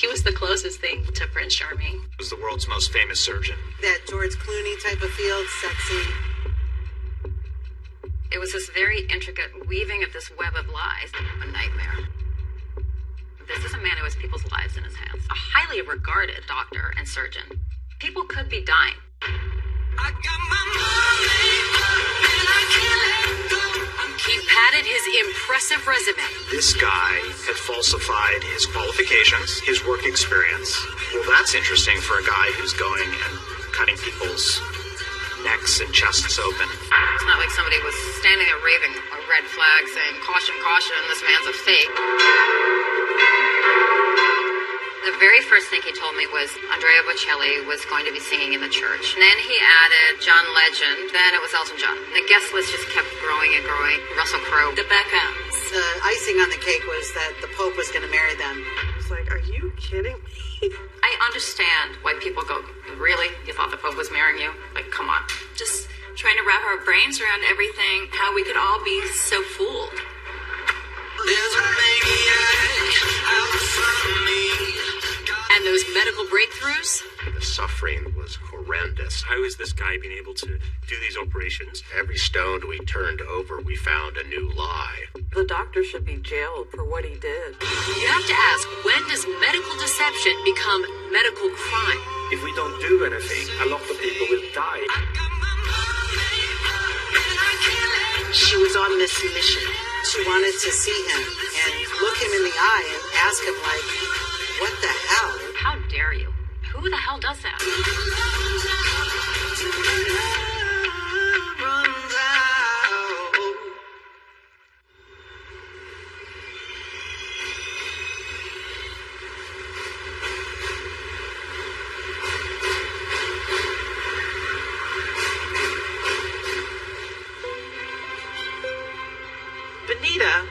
He was the closest thing to Prince Charming. He was the world's most famous surgeon. That George Clooney type of field, sexy. It was this very intricate weaving of this web of lies. A nightmare. This is a man who has people's lives in his hands. A highly regarded doctor and surgeon. People could be dying. I got my money and I can't let go. He padded his impressive resume. This guy had falsified his qualifications, his work experience. Well, that's interesting for a guy who's going and cutting people's necks and chests open. It's not like somebody was standing there waving a red flag saying, "Caution, caution, this man's a fake." The very first thing he told me was Andrea Bocelli was going to be singing in the church. And then he added John Legend. Then it was Elton John. The guest list just kept growing and growing. Russell Crowe. The Beckhams. The icing on the cake was that the Pope was going to marry them. I was like, are you kidding me? I understand why people go, really? You thought the Pope was marrying you? Like, come on. Just trying to wrap our brains around everything, how we could all be so fooled. There's a maniac out front of me. And those medical breakthroughs? The suffering was horrendous. How is this guy being able to do these operations? Every stone we turned over, we found a new lie. The doctor should be jailed for what he did. You have to ask, when does medical deception become medical crime? If we don't do anything, a lot of people will die. She was on this mission. She wanted to see him and look him in the eye and ask him, like, what the hell? How dare you? Who the hell does that? Benita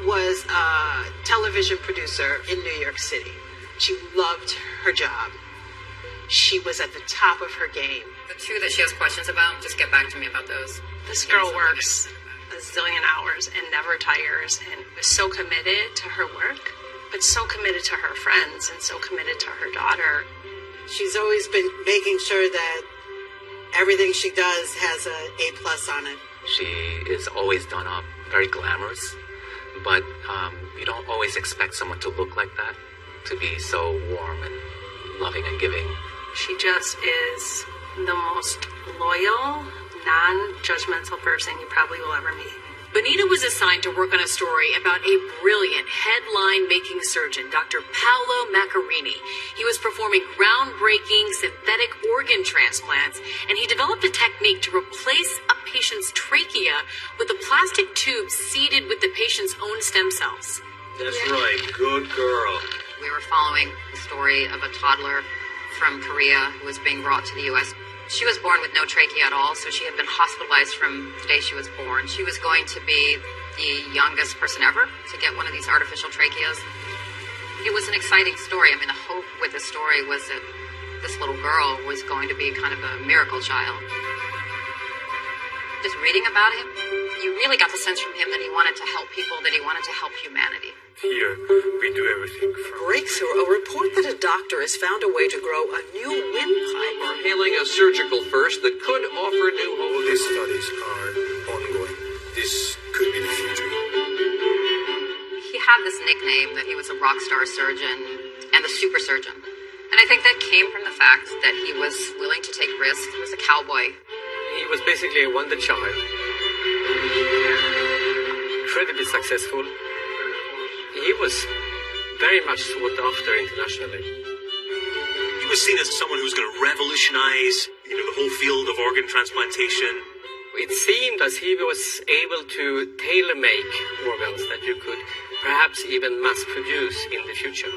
was a television producer in New York City. She loved her job. She was at the top of her game. The two that she has questions about, just get back to me about those. This girl works a zillion hours and never tires and was so committed to her work, but so committed to her friends and so committed to her daughter. She's always been making sure that everything she does has a A+ on it. She is always done up, very glamorous, but you don't always expect someone to look like that, to be so warm and loving and giving. She just is the most loyal, non-judgmental person you probably will ever meet. Benita was assigned to work on a story about a brilliant headline-making surgeon, Dr. Paolo Maccarini. He was performing groundbreaking synthetic organ transplants, and he developed a technique to replace a patient's trachea with a plastic tube seeded with the patient's own stem cells. That's right. Good girl. We were following the story of a toddler from Korea who was being brought to the U.S. She was born with no trachea at all, so she had been hospitalized from the day she was born. She was going to be the youngest person ever to get one of these artificial tracheas. It was an exciting story. I mean, the hope with the story was that this little girl was going to be kind of a miracle child. Just reading about him, you really got the sense from him that he wanted to help people, that he wanted to help humanity. Here, we do everything from... Breakthrough, a report that a doctor has found a way to grow a new windpipe. We're hailing a surgical first that could offer new hope. These studies are ongoing. This could be the future. He had this nickname that he was a rock star surgeon and the super surgeon. And I think that came from the fact that he was willing to take risks. He was a cowboy. He was basically a wonder child. Incredibly successful. He was very much sought after internationally. He was seen as someone who was going to revolutionize, the whole field of organ transplantation. It seemed as he was able to tailor-make organs that you could perhaps even mass-produce in the future.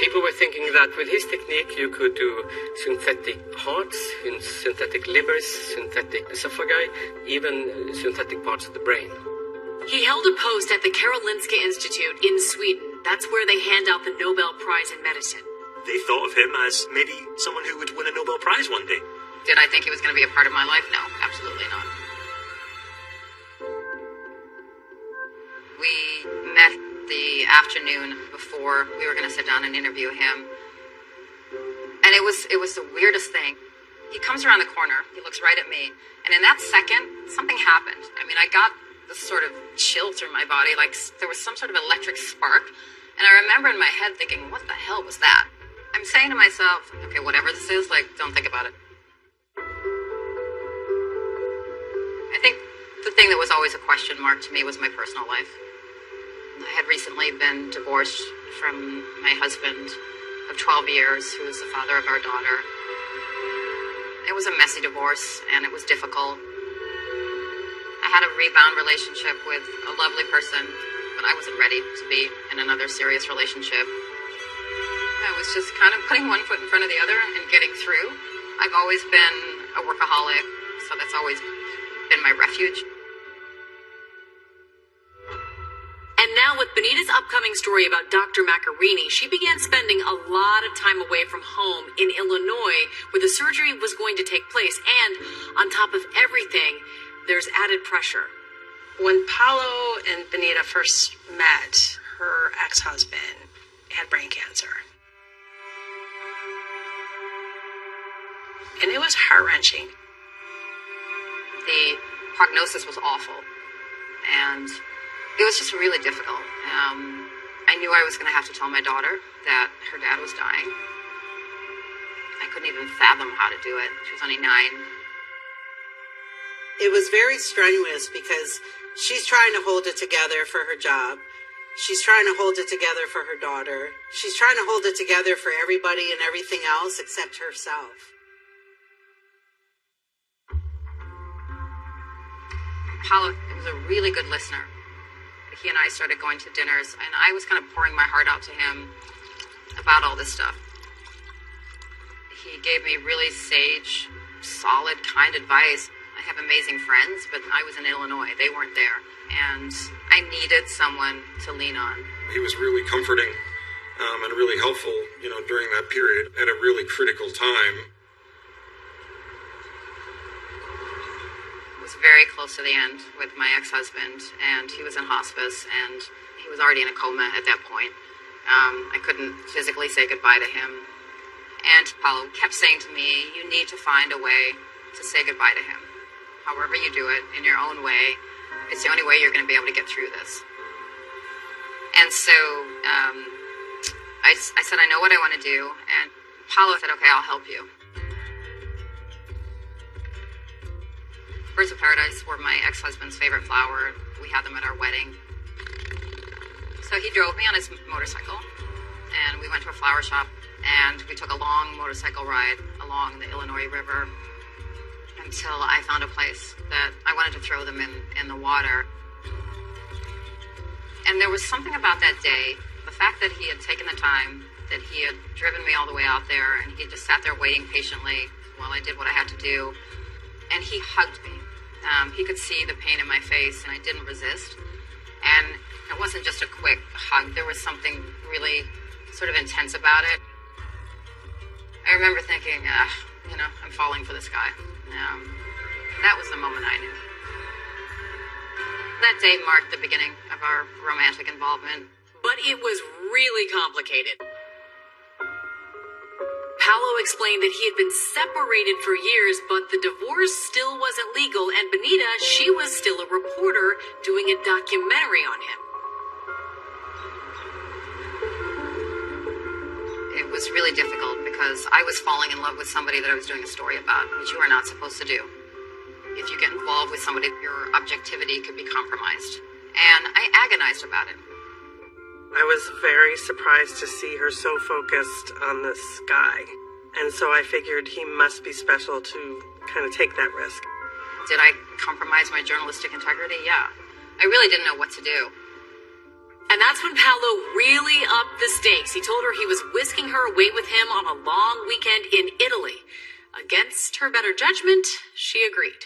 People were thinking that with his technique you could do synthetic hearts, synthetic livers, synthetic esophagi, even synthetic parts of the brain. He held a post at the Karolinska Institute in Sweden. That's where they hand out the Nobel Prize in Medicine. They thought of him as maybe someone who would win a Nobel Prize one day. Did I think he was going to be a part of my life? No, absolutely not. We met the afternoon before we were going to sit down and interview him. And it was the weirdest thing. He comes around the corner, he looks right at me, and in that second, something happened. I mean, I got this sort of chill through my body, like there was some sort of electric spark, and I remember in my head thinking, what the hell was that? I'm saying to myself, okay, whatever this is, like, don't think about it. I think the thing that was always a question mark to me was my personal life. I had recently been divorced from my husband of 12 years, who was the father of our daughter. It was a messy divorce, and it was difficult. I had a rebound relationship with a lovely person, but I wasn't ready to be in another serious relationship. I was just kind of putting one foot in front of the other and getting through. I've always been a workaholic, so that's always been my refuge. And now with Benita's upcoming story about Dr. Macarini, she began spending a lot of time away from home in Illinois, where the surgery was going to take place. And on top of everything, there's added pressure. When Paolo and Benita first met, her ex-husband had brain cancer. And it was heart-wrenching. The prognosis was awful. And it was just really difficult. I knew I was going to have to tell my daughter that her dad was dying. I couldn't even fathom how to do it. She was only 9. It was very strenuous because she's trying to hold it together for her job. She's trying to hold it together for her daughter. She's trying to hold it together for everybody and everything else except herself. Paolo was a really good listener. He and I started going to dinners, and I was kind of pouring my heart out to him about all this stuff. He gave me really sage, solid, kind advice. I have amazing friends, but I was in Illinois. They weren't there, and I needed someone to lean on. He was really comforting and really helpful, during that period at a really critical time. Was very close to the end with my ex-husband, and he was in hospice, and he was already in a coma at that point. I couldn't physically say goodbye to him. And Paolo kept saying to me, you need to find a way to say goodbye to him. However you do it, in your own way, it's the only way you're going to be able to get through this. And so I said, I know what I want to do, and Paolo said, okay, I'll help you. Birds of Paradise were my ex-husband's favorite flower. We had them at our wedding. So he drove me on his motorcycle, and we went to a flower shop, and we took a long motorcycle ride along the Illinois River until I found a place that I wanted to throw them in the water. And there was something about that day, the fact that he had taken the time, that he had driven me all the way out there, and he just sat there waiting patiently while I did what I had to do. And he hugged me. He could see the pain in my face, and I didn't resist. And it wasn't just a quick hug. There was something really sort of intense about it. I remember thinking, I'm falling for this guy. That was the moment I knew. That day marked the beginning of our romantic involvement. But it was really complicated. Paolo explained that he had been separated for years, but the divorce still wasn't legal, and Benita, she was still a reporter doing a documentary on him. It was really difficult because I was falling in love with somebody that I was doing a story about, which you are not supposed to do. If you get involved with somebody, your objectivity could be compromised. And I agonized about it. I was very surprised to see her so focused on this guy. And so I figured he must be special to kind of take that risk. Did I compromise my journalistic integrity? Yeah. I really didn't know what to do. And that's when Paolo really upped the stakes. He told her he was whisking her away with him on a long weekend in Italy. Against her better judgment, she agreed.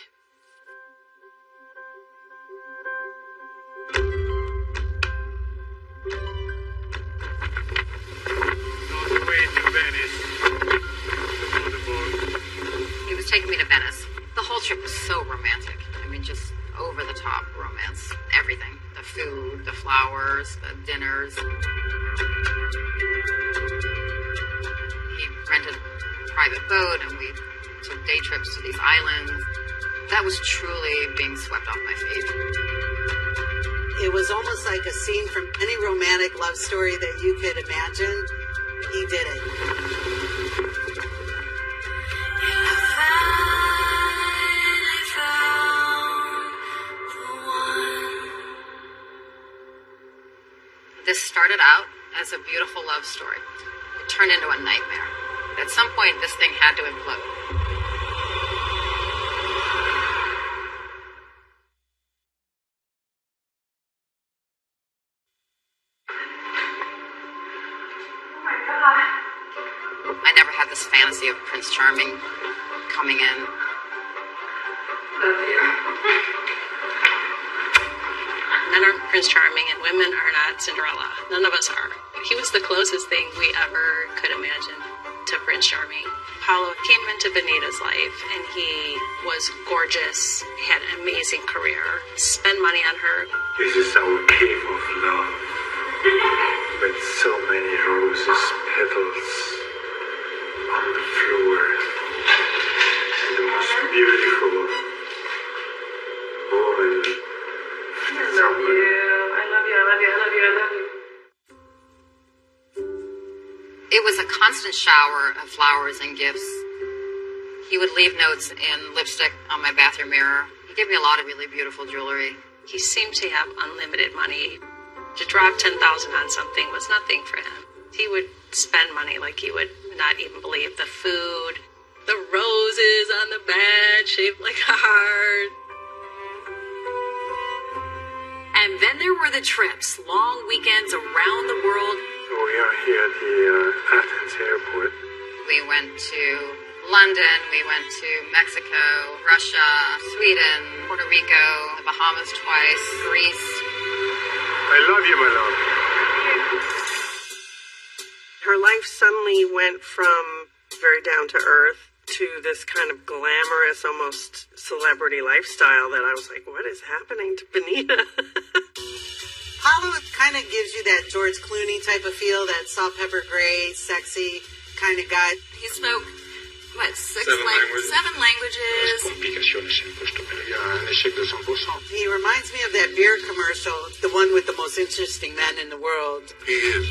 He was taking me to Venice. The whole trip was so romantic. I mean, just over-the-top romance. Everything. The food, the flowers, the dinners. He rented a private boat and we took day trips to these islands. That was truly being swept off my feet. It was almost like a scene from any romantic love story that you could imagine. He did it. This started out as a beautiful love story. It turned into a nightmare. At some point, this thing had to implode. Oh my God. I never had this fantasy of Prince Charming coming in. Love you. Men aren't Prince Charming and women are not Cinderella. None of us are. He was the closest thing we ever could imagine to Prince Charming. Paolo came into Benita's life and he was gorgeous, had an amazing career, spent money on her. This is our cave of love, with so many roses, petals on the floor, and the most beautiful woman. I love you. I love you. I love you. I love you. I love you. It was a constant shower of flowers and gifts. He would leave notes and lipstick on my bathroom mirror. He gave me a lot of really beautiful jewelry. He seemed to have unlimited money. To drop $10,000 on something was nothing for him. He would spend money like you would not even believe. The food, the roses on the bed shaped like a heart. And then there were the trips, long weekends around the world. We are here at the Athens airport. We went to London, we went to Mexico, Russia, Sweden, Puerto Rico, the Bahamas twice, Greece. I love you, my love. Her life suddenly went from very down to earth to this kind of glamorous, almost celebrity lifestyle that I was like, what is happening to Benita? Paolo kind of gives you that George Clooney type of feel, that salt, pepper, gray, sexy kind of guy. He spoke, what, Seven languages. 7 languages. He reminds me of that beer commercial, the one with the most interesting men in the world. He is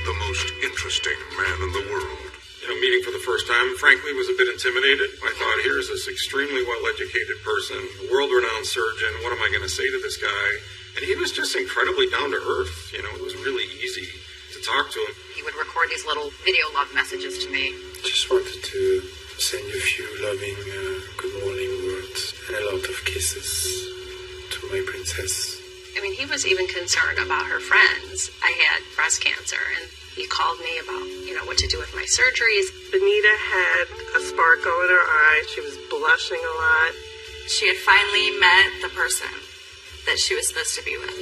the most interesting man in the world. You know, meeting for the first time, frankly, was a bit intimidated. I thought, here's this extremely well-educated person, world-renowned surgeon. What am I going to say to this guy? And he was just incredibly down to earth. You know, it was really easy to talk to him. He would record these little video love messages to me. Just wanted to send you a few loving good morning words and a lot of kisses to my princess. I mean, he was even concerned about her friends. I had breast cancer, and he called me about, what to do with my surgeries. Benita had a sparkle in her eye. She was blushing a lot. She had finally met the person that she was supposed to be with.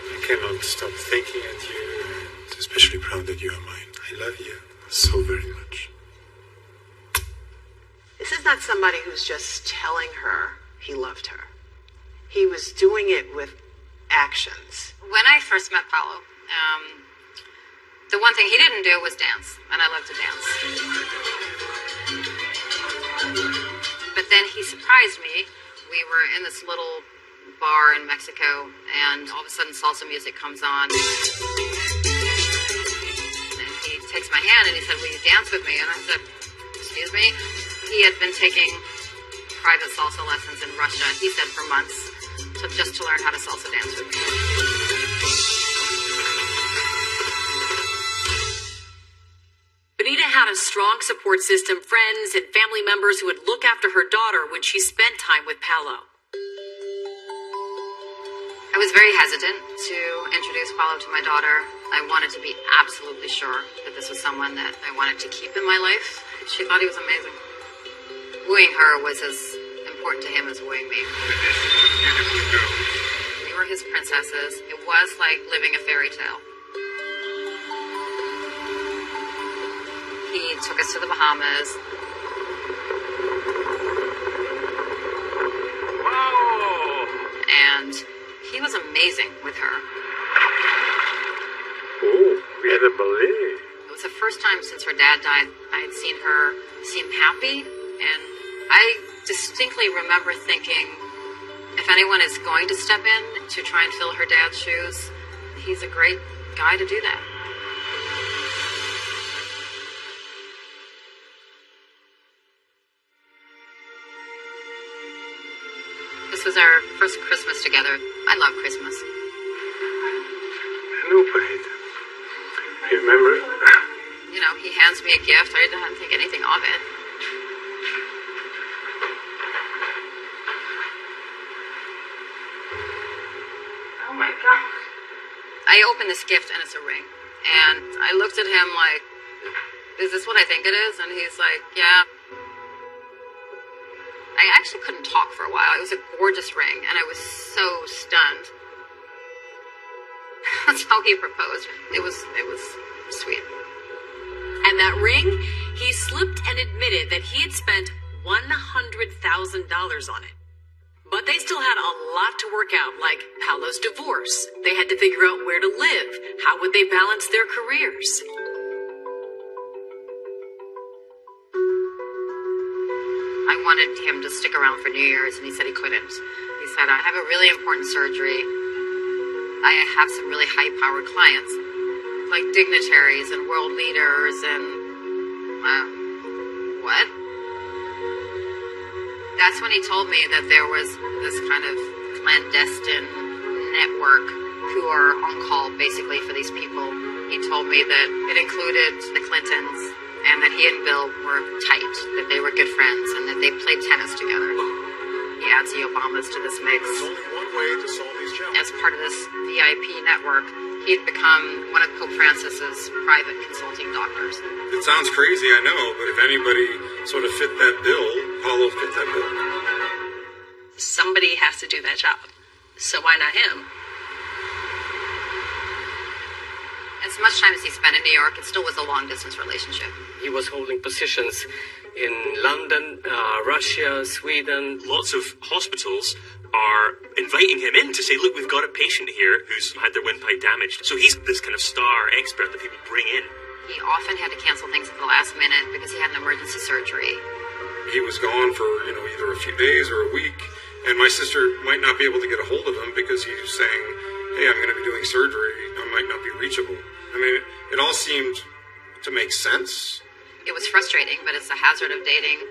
I cannot stop thinking at you, and especially proud that you are mine. I love you so very much. This is not somebody who's just telling her he loved her. He was doing it with actions. When I first met Paolo, the one thing he didn't do was dance, and I love to dance. But then he surprised me. We were in this little bar in Mexico, and all of a sudden salsa music comes on. And he takes my hand and he said, "Will you dance with me?" And I said, "Excuse me?" He had been taking private salsa lessons in Russia, he said, for months, just to learn how to salsa dance with me. Benita had a strong support system, friends and family members who would look after her daughter when she spent time with Paolo. I was very hesitant to introduce Paolo to my daughter. I wanted to be absolutely sure that this was someone that I wanted to keep in my life. She thought he was amazing. Wooing her was as important to him as wooing me. We were his princesses. It was like living a fairy tale. He took us to the Bahamas. He was amazing with her. Oh, we had a ballet. It was the first time since her dad died I had seen her seem happy, and I distinctly remember thinking, if anyone is going to step in to try and fill her dad's shoes, he's a great guy to do that. This was our first Christmas together. I love Christmas. Hello, Bride. Remember? You know, he hands me a gift. I didn't think anything of it. Oh my God. I opened this gift and it's a ring. And I looked at him like, is this what I think it is? And he's like, yeah. I actually couldn't talk for a while. It was a gorgeous ring and I was so stunned. That's how he proposed. It was sweet. And that ring, he slipped and admitted that he had spent $100,000 on it. But they still had a lot to work out, like Paolo's divorce. They had to figure out where to live. How would they balance their careers? I wanted him to stick around for New Year's, and he said he couldn't. He said, I have a really important surgery. I have some really high-powered clients, like dignitaries and world leaders and... what? That's when he told me that there was this kind of clandestine network who are on call basically for these people. He told me that it included the Clintons and that he and Bill were tight, that they were good friends, and that they played tennis together. He adds the Obamas to this mix. There's only one way to solve these challenges. As part of this VIP network, he had become one of Pope Francis's private consulting doctors. It sounds crazy, I know, but if anybody sort of fit that bill, Paolo fit that bill. Somebody has to do that job. So why not him? As much time as he spent in New York, it still was a long-distance relationship. He was holding positions in London, Russia, Sweden. Lots of hospitals are inviting him in to say, look, we've got a patient here who's had their windpipe damaged. So he's this kind of star expert that people bring in. He often had to cancel things at the last minute because he had an emergency surgery. He was gone for, either a few days or a week, and my sister might not be able to get a hold of him because he was saying, hey, I'm going to be doing surgery. I might not be reachable. I mean, it all seemed to make sense. It was frustrating, but it's the hazard of dating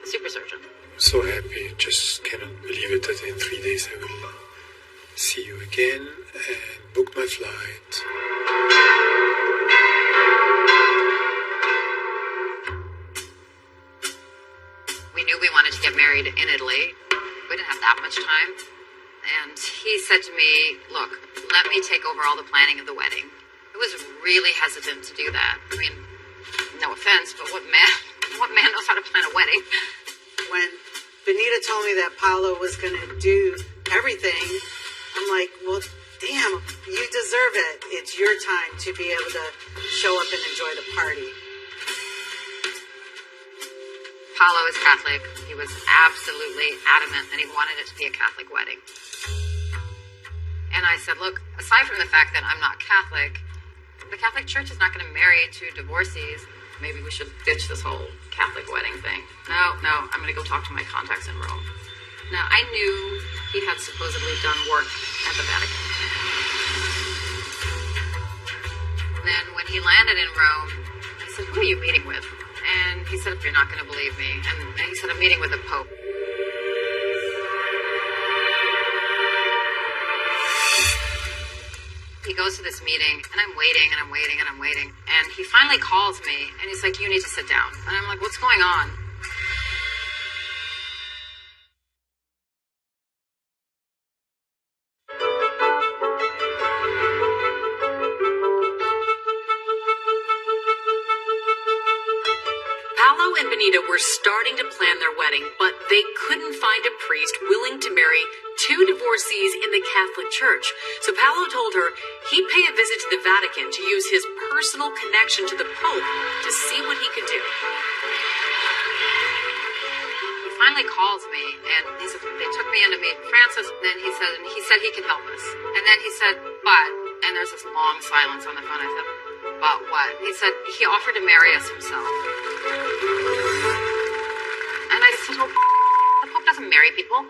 a super surgeon. So happy, just cannot believe it that in 3 days I will see you again and book my flight. We knew we wanted to get married in Italy. We didn't have that much time. And he said to me, look, let me take over all the planning of the wedding. I was really hesitant to do that. I mean, no offense, but what man knows how to plan a wedding? When Benita told me that Paolo was going to do everything, I'm like, well, damn, you deserve it. It's your time to be able to show up and enjoy the party. Paolo is Catholic. He was absolutely adamant that he wanted it to be a Catholic wedding. And I said, look, aside from the fact that I'm not Catholic, the Catholic Church is not going to marry two divorcees. Maybe we should ditch this whole Catholic wedding thing. No, I'm going to go talk to my contacts in Rome. Now, I knew he had supposedly done work at the Vatican. Then when he landed in Rome, I said, who are you meeting with? And he said, you're not going to believe me. And he said, I'm meeting with the Pope. He goes to this meeting, and I'm waiting, and I'm waiting, and I'm waiting. And he finally calls me, and he's like, you need to sit down. And I'm like, what's going on? Paolo and Benita were starting to plan their wedding, but they couldn't find a priest willing to marry two divorcees in the Catholic Church. So Paolo told her he'd pay a visit to the Vatican to use his personal connection to the Pope to see what he could do. He finally calls me, and he said, they took me in to meet Francis, and then he said he can help us. And then he said, but, and there's this long silence on the phone. I said, but what? He said he offered to marry us himself. And I said, oh, the Pope doesn't marry people.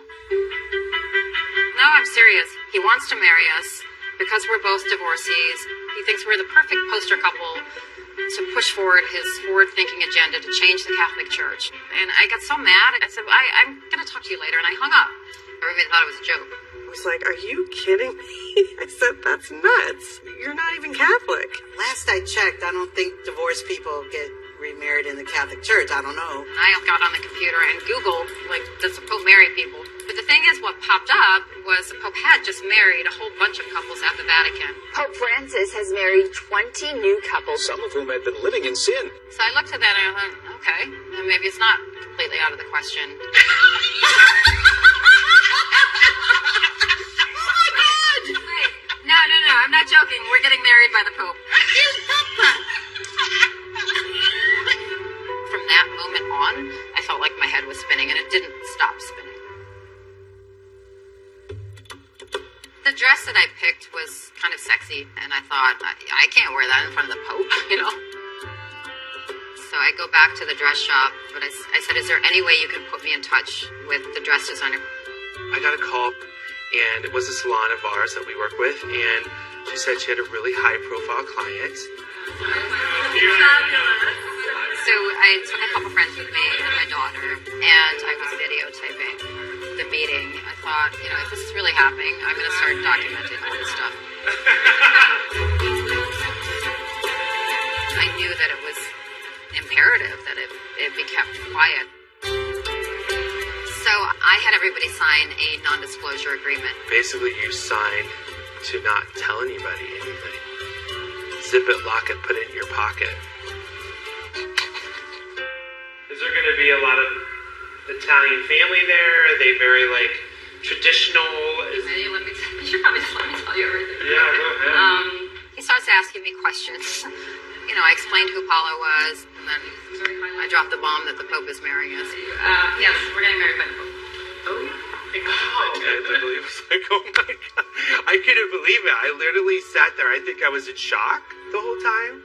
No, I'm serious. He wants to marry us because we're both divorcees. He thinks we're the perfect poster couple to push forward his forward-thinking agenda to change the Catholic Church. And I got so mad. I said, I'm going to talk to you later. And I hung up. Everybody thought it was a joke. I was like, are you kidding me? I said, that's nuts. You're not even Catholic. Last I checked, I don't think divorced people get remarried in the Catholic Church. I don't know. I got on the computer and Googled, like, does the Pope marry people? But the thing is, what popped up was the Pope had just married a whole bunch of couples at the Vatican. Pope Francis has married 20 new couples, some of whom had been living in sin. So I looked at that and I thought, okay, then maybe it's not completely out of the question. No, I'm not joking. We're getting married by the Pope. From that moment on, I felt like my head was spinning, and it didn't stop spinning. The dress that I picked was kind of sexy, and I thought, I can't wear that in front of the Pope, you know? So I go back to the dress shop, but I said, is there any way you can put me in touch with the dress designer? I got a call, and it was a salon of ours that we work with, and she said she had a really high-profile client. So I took a couple friends with me and my daughter, and I was videotaping the meeting. I thought, if this is really happening, I'm going to start documenting all this stuff. I knew that it was imperative that it be kept quiet. So I had everybody sign a non-disclosure agreement. Basically, you signed to not tell anybody anything. Zip it, lock it, put it in your pocket. Is there going to be a lot of Italian family there? Are they very, traditional? You should probably just let me tell you everything. Yeah, go ahead. He starts asking me questions. I explained who Paolo was, and then I dropped the bomb that the Pope is marrying us. Yes, we're getting married by the Pope. Oh my God. I literally was like, oh my God. I couldn't believe it. I literally sat there. I think I was in shock the whole time.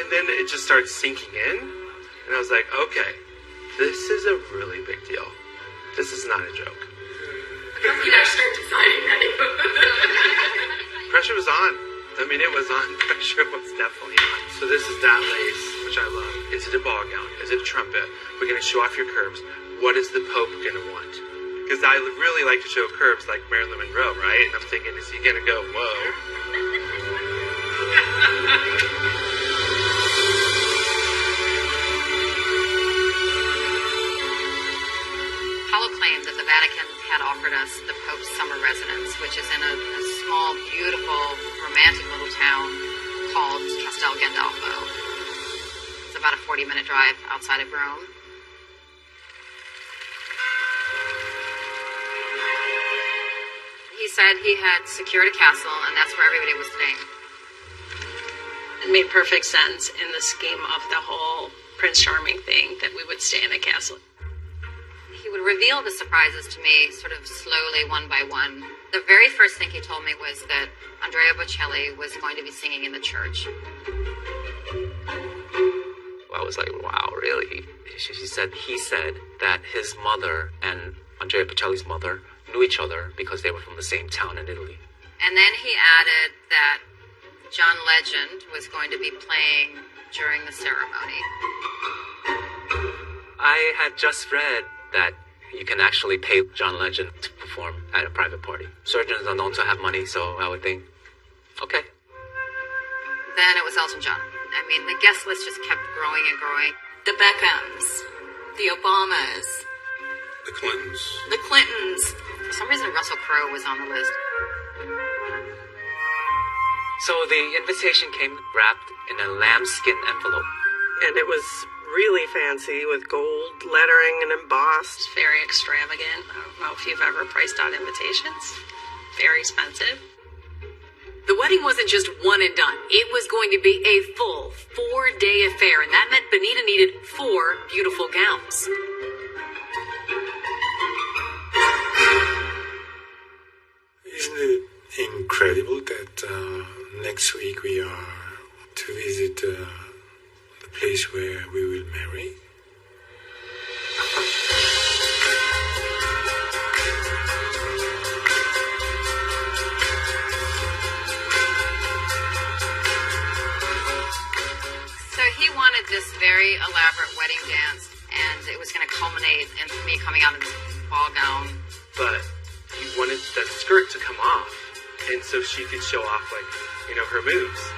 And then it just started sinking in. And I was like, okay, this is a really big deal. This is not a joke. You better start deciding that. Pressure was on. I mean, it was on. Pressure was definitely on. So this is that lace, which I love. Is it a ball gown? Is it a trumpet? We're going to show off your curves. What is the Pope going to want? Because I really like to show curves like Marilyn Monroe, right? And I'm thinking, is he going to go, whoa? Paolo claimed that the Vatican had offered us the Pope's summer residence, which is in a small, beautiful, romantic little town called Castel Gandolfo. It's about a 40-minute drive outside of Rome. He said he had secured a castle, and that's where everybody was staying. It made perfect sense in the scheme of the whole Prince Charming thing that we would stay in a castle. He would reveal the surprises to me sort of slowly, one by one. The very first thing he told me was that Andrea Bocelli was going to be singing in the church. I was like, wow, really? He said that his mother and Andrea Bocelli's mother knew each other because they were from the same town in Italy. And then he added that John Legend was going to be playing during the ceremony. I had just read that you can actually pay John Legend to perform at a private party. Surgeons are known to have money, so I would think, okay. Then it was Elton John. I mean, the guest list just kept growing and growing. The Beckhams, the Obamas, the Clintons. The Clintons. For some reason, Russell Crowe was on the list. So the invitation came wrapped in a lambskin envelope. And it was really fancy with gold lettering and embossed. It's very extravagant. I don't know if you've ever priced out invitations. Very expensive. The wedding wasn't just one and done. It was going to be a full 4-day affair, and that meant Benita needed 4 beautiful gowns. incredible that next week we are to visit the place where we will marry. So he wanted this very elaborate wedding dance, and it was going to culminate in me coming out in this ball gown. But he wanted that skirt to come off, and so she could show off, like, you know, her moves.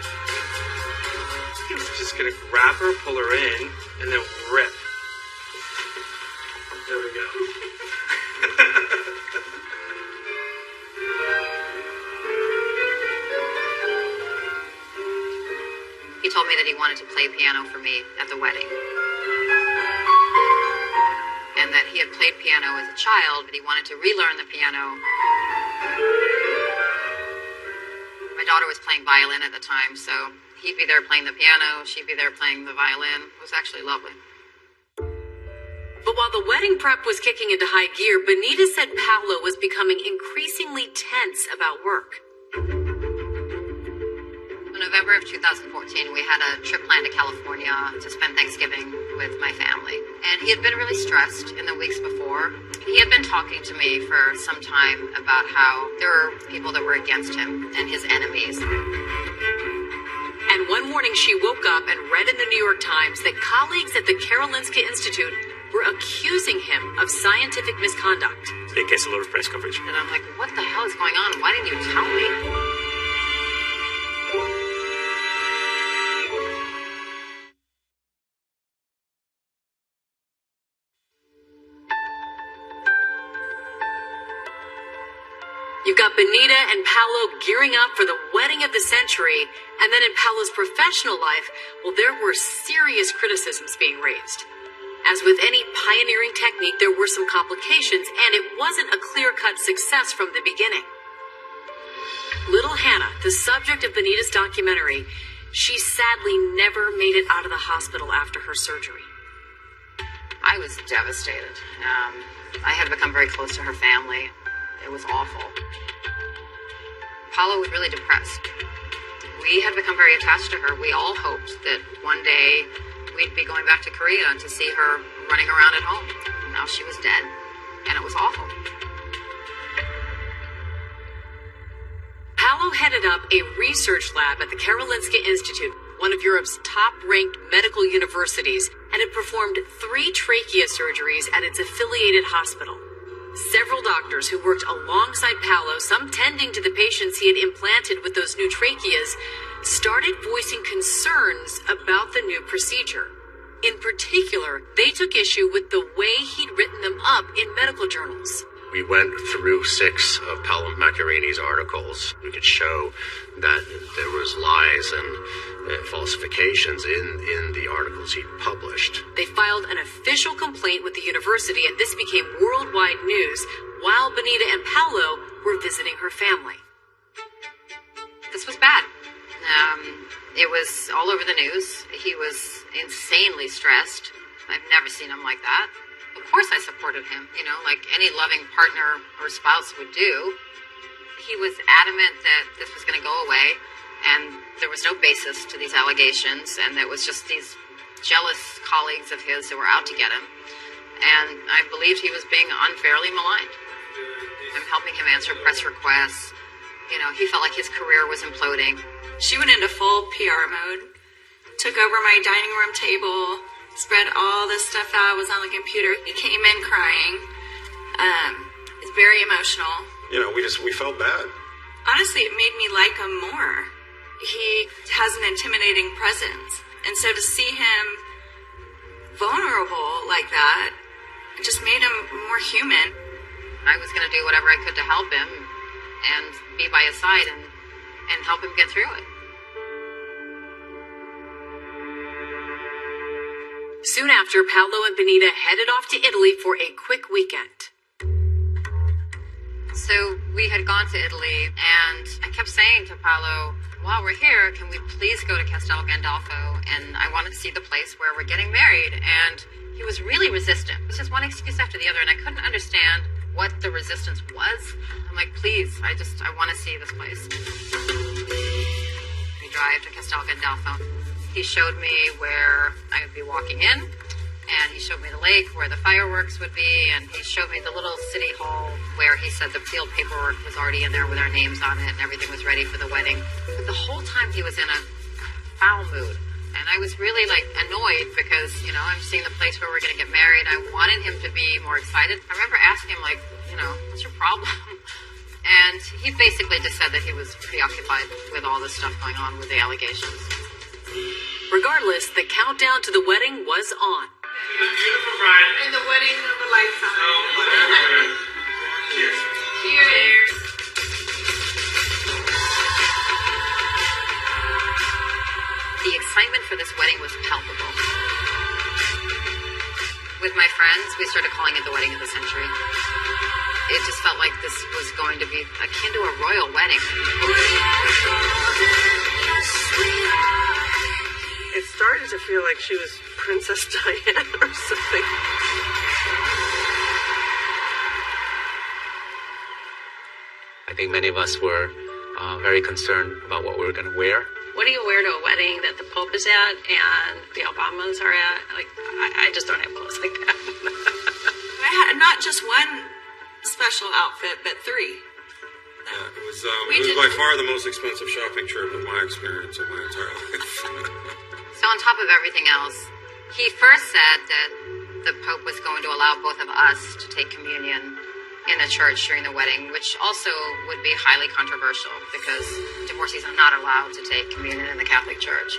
He was just going to grab her, pull her in, and then rip. There we go. He told me that he wanted to play piano for me at the wedding. And that he had played piano as a child, but he wanted to relearn the piano. My daughter was playing violin at the time, so he'd be there playing the piano, she'd be there playing the violin. It was actually lovely. But while the wedding prep was kicking into high gear, Benita said Paolo was becoming increasingly tense about work. In November of 2014, we had a trip planned to California to spend Thanksgiving with my family. And he had been really stressed in the weeks before. He had been talking to me for some time about how there were people that were against him and his enemies. And one morning she woke up and read in the New York Times that colleagues at the Karolinska Institute were accusing him of scientific misconduct. It gets a lot of press coverage. And I'm like, what the hell is going on? Why didn't you tell me? You've got Benita and Paolo gearing up for the wedding of the century, and then in Paolo's professional life, well, there were serious criticisms being raised. As with any pioneering technique, there were some complications, and it wasn't a clear-cut success from the beginning. Little Hannah, the subject of Benita's documentary, she sadly never made it out of the hospital after her surgery. I was devastated. I had become very close to her family. It was awful. Paolo was really depressed. We had become very attached to her. We all hoped that one day we'd be going back to Korea to see her running around at home. Now she was dead, and it was awful. Paolo headed up a research lab at the Karolinska Institute, one of Europe's top-ranked medical universities, and had performed 3 trachea surgeries at its affiliated hospital. Several doctors who worked alongside Paolo, some tending to the patients he had implanted with those new tracheas, started voicing concerns about the new procedure. In particular, they took issue with the way he'd written them up in medical journals. We went through 6 of Paolo Macchiarini's articles. We could show that there was lies and falsifications in the articles he published. They filed an official complaint with the university, and this became worldwide news while Benita and Paolo were visiting her family. This was bad. It was all over the news. He was insanely stressed. I've never seen him like that. Of course I supported him, you know, like any loving partner or spouse would do. He was adamant that this was going to go away, and there was no basis to these allegations, and it was just these jealous colleagues of his who were out to get him. And I believed he was being unfairly maligned. I'm helping him answer press requests. You know, he felt like his career was imploding. She went into full PR mode, took over my dining room table, spread all this stuff out, was on the computer. He came in crying. It's very emotional. You know, we felt bad. Honestly, it made me like him more. He has an intimidating presence. And so to see him vulnerable like that, it just made him more human. I was going to do whatever I could to help him and be by his side and help him get through it. Soon after, Paolo and Benita headed off to Italy for a quick weekend. So we had gone to Italy, and I kept saying to Paolo, while we're here, can we please go to Castel Gandolfo? And I want to see the place where we're getting married. And he was really resistant. It was just one excuse after the other, and I couldn't understand what the resistance was. I'm like, please, I want to see this place. We drive to Castelca and Delphine. He showed me where I would be walking in, and he showed me the lake where the fireworks would be, and he showed me the little city hall where he said the field paperwork was already in there with our names on it and everything was ready for the wedding. But the whole time he was in a foul mood, and I was really like annoyed because, you know, I'm seeing the place where we're going to get married. I wanted him to be more excited. I remember asking him, like, you know, what's your problem? And he basically just said that he was preoccupied with all this stuff going on with the allegations. Regardless, the countdown to the wedding was on. The beautiful bride. And the wedding of a lifetime. Cheers. Cheers. The excitement for this wedding was palpable. With my friends, we started calling it the wedding of the century. It just felt like this was going to be akin to a royal wedding. It started to feel like she was Princess Diana or something. I think many of us were very concerned about what we were going to wear. What do you wear to a wedding that the Pope is at and the Obamas are at? Like, I just don't have clothes like that. I had not just one special outfit, but three. It was by far the most expensive shopping trip of my experience of my entire life. So on top of everything else, he first said that the Pope was going to allow both of us to take communion in a church during the wedding, which also would be highly controversial because divorcees are not allowed to take communion in the Catholic Church.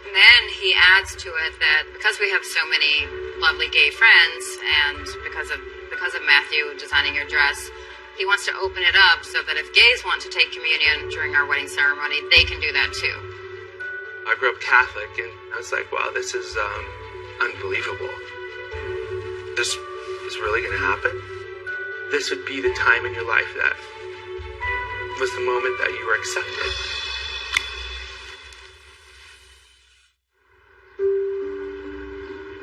And then he adds to it that because we have so many lovely gay friends and because of Matthew designing your dress, he wants to open it up so that if gays want to take communion during our wedding ceremony, they can do that too. I grew up Catholic, and I was like, wow, this is unbelievable. This is really going to happen? This would be the time in your life that was the moment that you were accepted.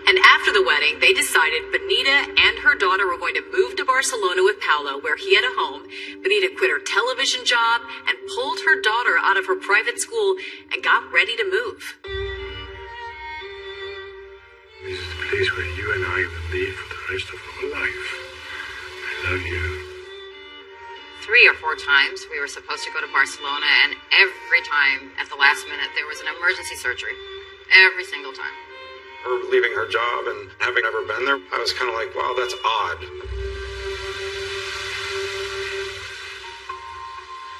And after the wedding, they decided Benita and her daughter were going to move to Barcelona with Paolo, where he had a home. Benita quit her television job and pulled her daughter out of her private school and got ready to move. This is the place where you and I will live for the rest of our life. I love you. 3 or 4 times we were supposed to go to Barcelona, and every time at the last minute there was an emergency surgery. Every single time. Her leaving her job and having never been there, I was kind of like, wow, that's odd.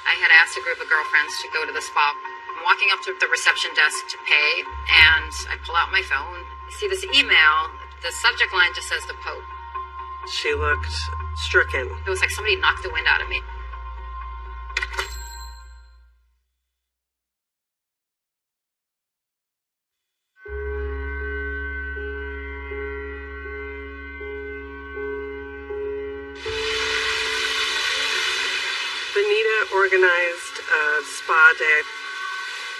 I had asked a group of girlfriends to go to the spa. I'm walking up to the reception desk to pay, and I pull out my phone. I see this email. The subject line just says the Pope. She looked stricken. It was like somebody knocked the wind out of me. Benita organized a spa day.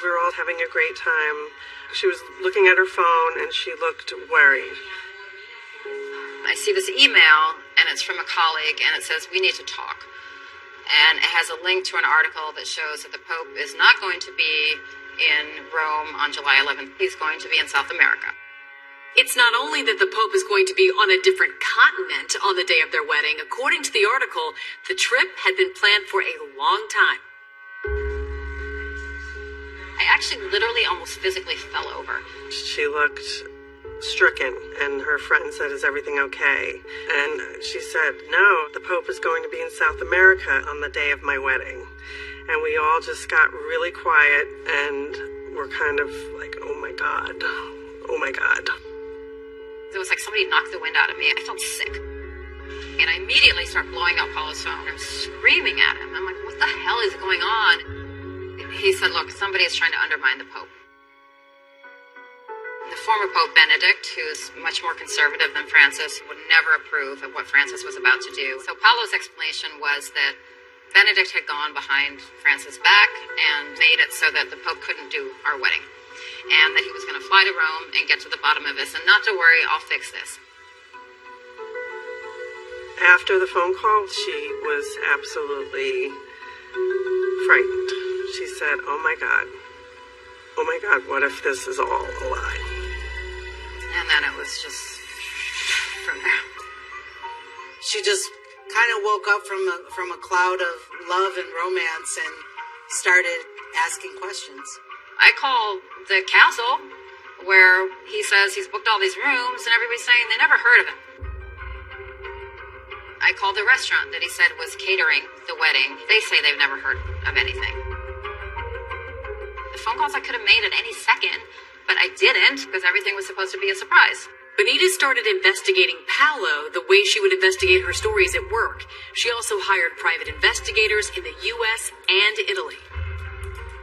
We were all having a great time. She was looking at her phone and she looked worried. I see this email, and it's from a colleague, and it says, we need to talk. And it has a link to an article that shows that the Pope is not going to be in Rome on July 11th. He's going to be in South America. It's not only that the Pope is going to be on a different continent on the day of their wedding. According to the article, the trip had been planned for a long time. I actually literally almost physically fell over. She looked stricken, and her friend said, is everything okay? And she said, no, the Pope is going to be in South America on the day of my wedding. And we all just got really quiet and were kind of like, oh my God, oh my God. It was like somebody knocked the wind out of me. I felt sick. And I immediately start blowing up Paolo's phone. I'm screaming at him. I'm like, what the hell is going on? He said, look, somebody is trying to undermine the Pope. The former Pope Benedict, who's much more conservative than Francis, would never approve of what Francis was about to do. So Paolo's explanation was that Benedict had gone behind Francis' back and made it so that the Pope couldn't do our wedding. And that he was going to fly to Rome and get to the bottom of this. And not to worry, I'll fix this. After the phone call, she was absolutely frightened. She said, oh my God, what if this is all a lie? And then it was just from there. She just kind of woke up from a cloud of love and romance and started asking questions. I call the castle where he says he's booked all these rooms and everybody's saying they never heard of him. I called the restaurant that he said was catering the wedding. They say they've never heard of anything. The phone calls I could have made at any second, but I didn't because everything was supposed to be a surprise. Benita started investigating Paolo the way she would investigate her stories at work. She also hired private investigators in the U.S. and Italy.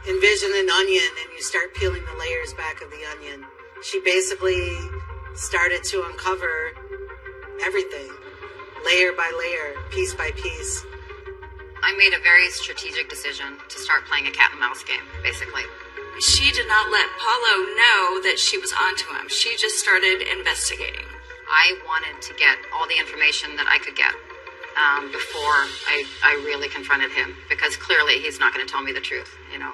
Envision an onion and you start peeling the layers back of the onion. She basically started to uncover everything, layer by layer, piece by piece. I made a very strategic decision to start playing a cat and mouse game, basically. She did not let Paolo know that she was onto him. She just started investigating. I wanted to get all the information that I could get before I really confronted him, because clearly he's not going to tell me the truth, you know.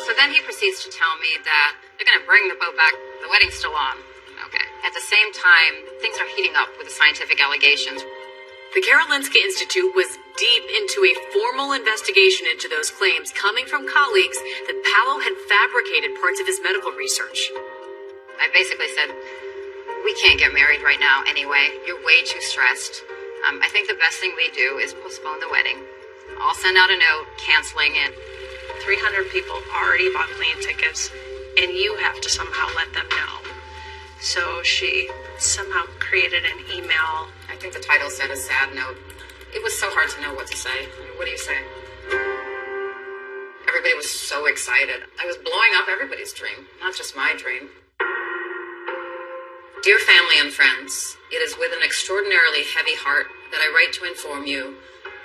So then he proceeds to tell me that they're going to bring the boat back. The wedding's still on. Okay. At the same time, things are heating up with the scientific allegations. The Karolinska Institute was deep into a formal investigation into those claims coming from colleagues that Paolo had fabricated parts of his medical research. I basically said, we can't get married right now anyway. You're way too stressed. I think the best thing we do is postpone the wedding. I'll send out a note canceling it. 300 people already bought plane tickets, and you have to somehow let them know. So she somehow created an email. I think the title said a sad note. It was so hard to know what to say. What do you say? Everybody was so excited. I was blowing up everybody's dream, not just my dream. Dear family and friends, it is with an extraordinarily heavy heart that I write to inform you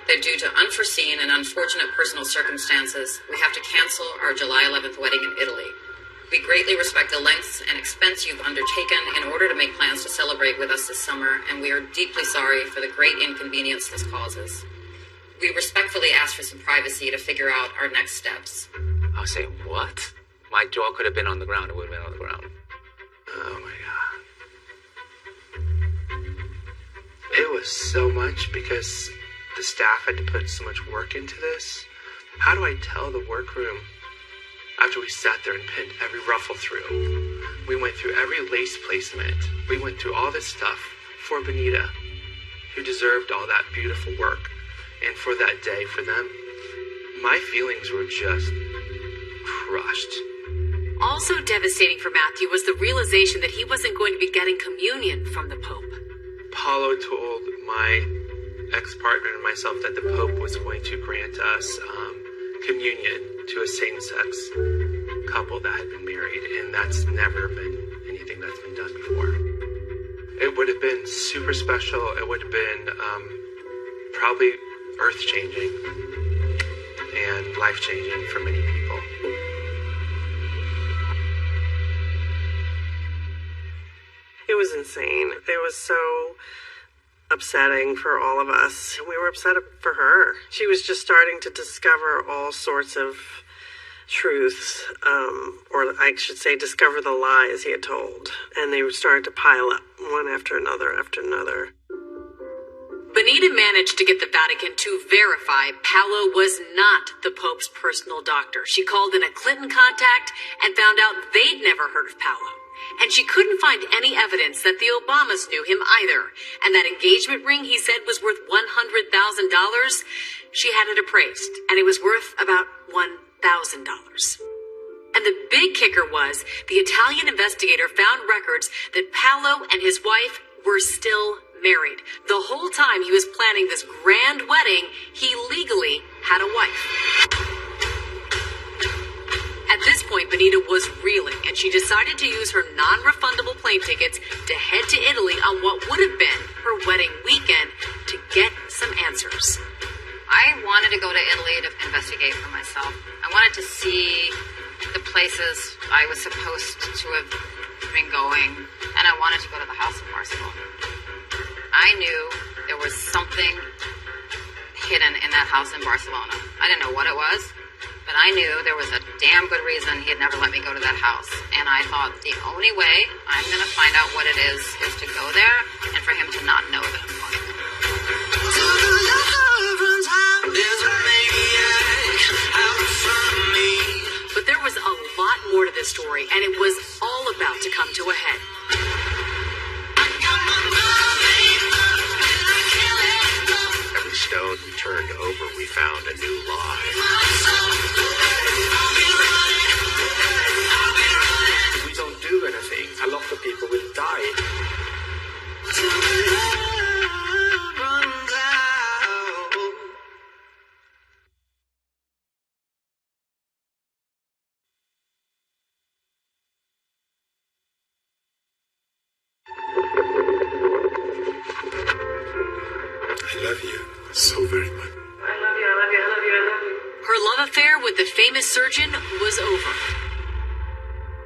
that due to unforeseen and unfortunate personal circumstances, we have to cancel our July 11th wedding in Italy. We greatly respect the lengths and expense you've undertaken in order to make plans to celebrate with us this summer, and we are deeply sorry for the great inconvenience this causes. We respectfully ask for some privacy to figure out our next steps. I was saying, what? My jaw could have been on the ground. It would have been on the ground. Oh my God. It was so much because the staff had to put so much work into this. How do I tell the workroom? After we sat there and pinned every ruffle through, we went through every lace placement. We went through all this stuff for Benita, who deserved all that beautiful work, and for that day for them. My feelings were just crushed. Also devastating for Matthew was the realization that he wasn't going to be getting communion from the Pope. Paulo told my ex-partner and myself that the Pope was going to grant us communion to a same-sex couple that had been married, and that's never been anything that's been done before. It would have been super special. It would have been probably earth-changing and life-changing for many people. It was insane. It was so upsetting for all of us. We were upset for her. She was just starting to discover all sorts of truths, or I should say discover the lies he had told. And they started to pile up one after another after another. Benita managed to get the Vatican to verify Paolo was not the Pope's personal doctor. She called in a Clinton contact and found out they'd never heard of Paolo. And she couldn't find any evidence that the Obamas knew him either. And that engagement ring he said was worth $100,000, she had it appraised, and it was worth about $1,000. And the big kicker was the Italian investigator found records that Paolo and his wife were still married. The whole time he was planning this grand wedding, he legally had a wife. At this point, Benita was reeling, and she decided to use her non-refundable plane tickets to head to Italy on what would have been her wedding weekend to get some answers. I wanted to go to Italy to investigate for myself. I wanted to see the places I was supposed to have been going, and I wanted to go to the house in Barcelona. I knew there was something hidden in that house in Barcelona. I didn't know what it was, but I knew there was a damn good reason he'd never let me go to that house. And I thought the only way I'm going to find out what it is to go there and for him to not know that I'm going there. But there was a lot more to this story, and it was all about to come to a head. Every stone we turned over, we found a new lie. If we don't do anything, a lot of people will die. I love you so very much. Her love affair with the famous surgeon was over.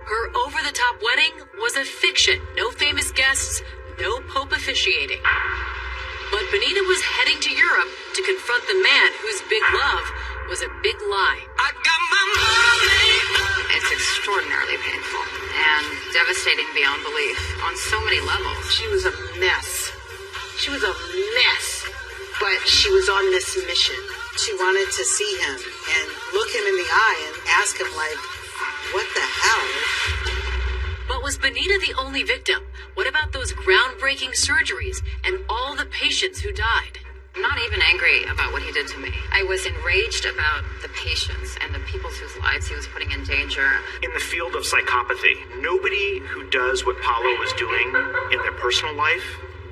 Her over-the-top wedding was a fiction. No famous guests, no Pope officiating. But Benita was heading to Europe to confront the man whose big love was a big lie. It's extraordinarily painful and devastating beyond belief on so many levels. She was a mess. She was a mess. But she was on this mission. She wanted to see him and look him in the eye and ask him, like, what the hell? But was Benita the only victim? What about those groundbreaking surgeries and all the patients who died? I'm not even angry about what he did to me. I was enraged about the patients and the people whose lives he was putting in danger. In the field of psychopathy, nobody who does what Paulo was doing in their personal life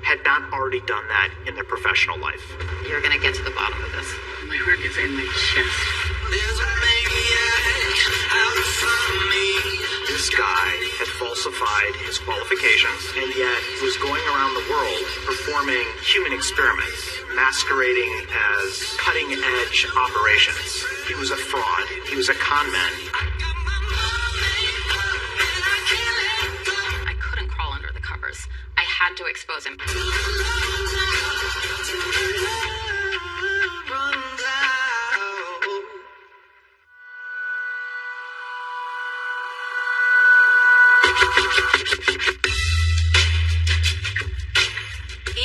had not already done that in their professional life. You're gonna get to the bottom of this. My heart is in my chest. This guy had falsified his qualifications and yet was going around the world performing human experiments, masquerading as cutting-edge operations. He was a fraud. He was a con man. I couldn't crawl under the covers. I had to expose him.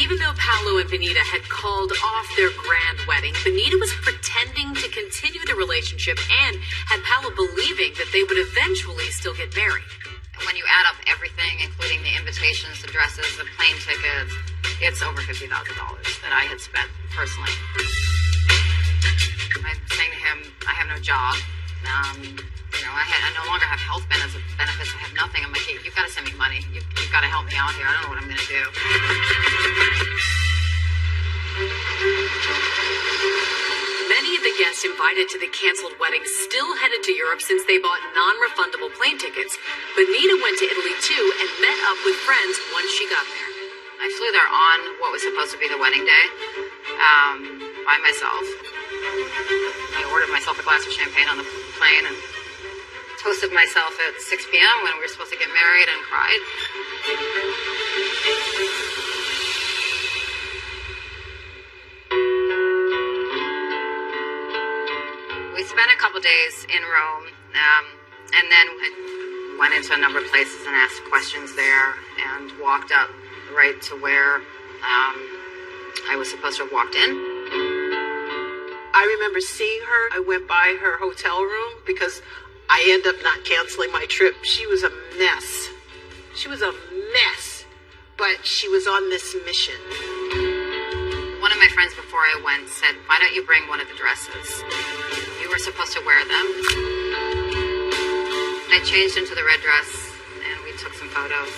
Even though Paulo and Benita had called off their grand wedding, Benita was pretending to continue the relationship and had Paulo believing that they would eventually still get married. When you add up everything, including the invitations, the dresses, the plane tickets, it's over $50,000 that I had spent personally. I'm saying to him, I have no job. I no longer have health benefits. I have nothing. I'm like, hey, you've got to send me money. You've got to help me out here. I don't know what I'm going to do. Many of the guests invited to the canceled wedding still headed to Europe since they bought non-refundable plane tickets. Benita went to Italy too and met up with friends once she got there. I flew there on what was supposed to be the wedding day, by myself. I ordered myself a glass of champagne on the plane and toasted myself at 6 p.m. when we were supposed to get married and cried. We spent a couple days in Rome, and then went into a number of places and asked questions there and walked up right to where I was supposed to have walked in. I remember seeing her. I went by her hotel room because I ended up not canceling my trip. She was a mess. She was a mess, but she was on this mission. One of my friends before I went said, why don't you bring one of the dresses? You were supposed to wear them. I changed into the red dress and we took some photos.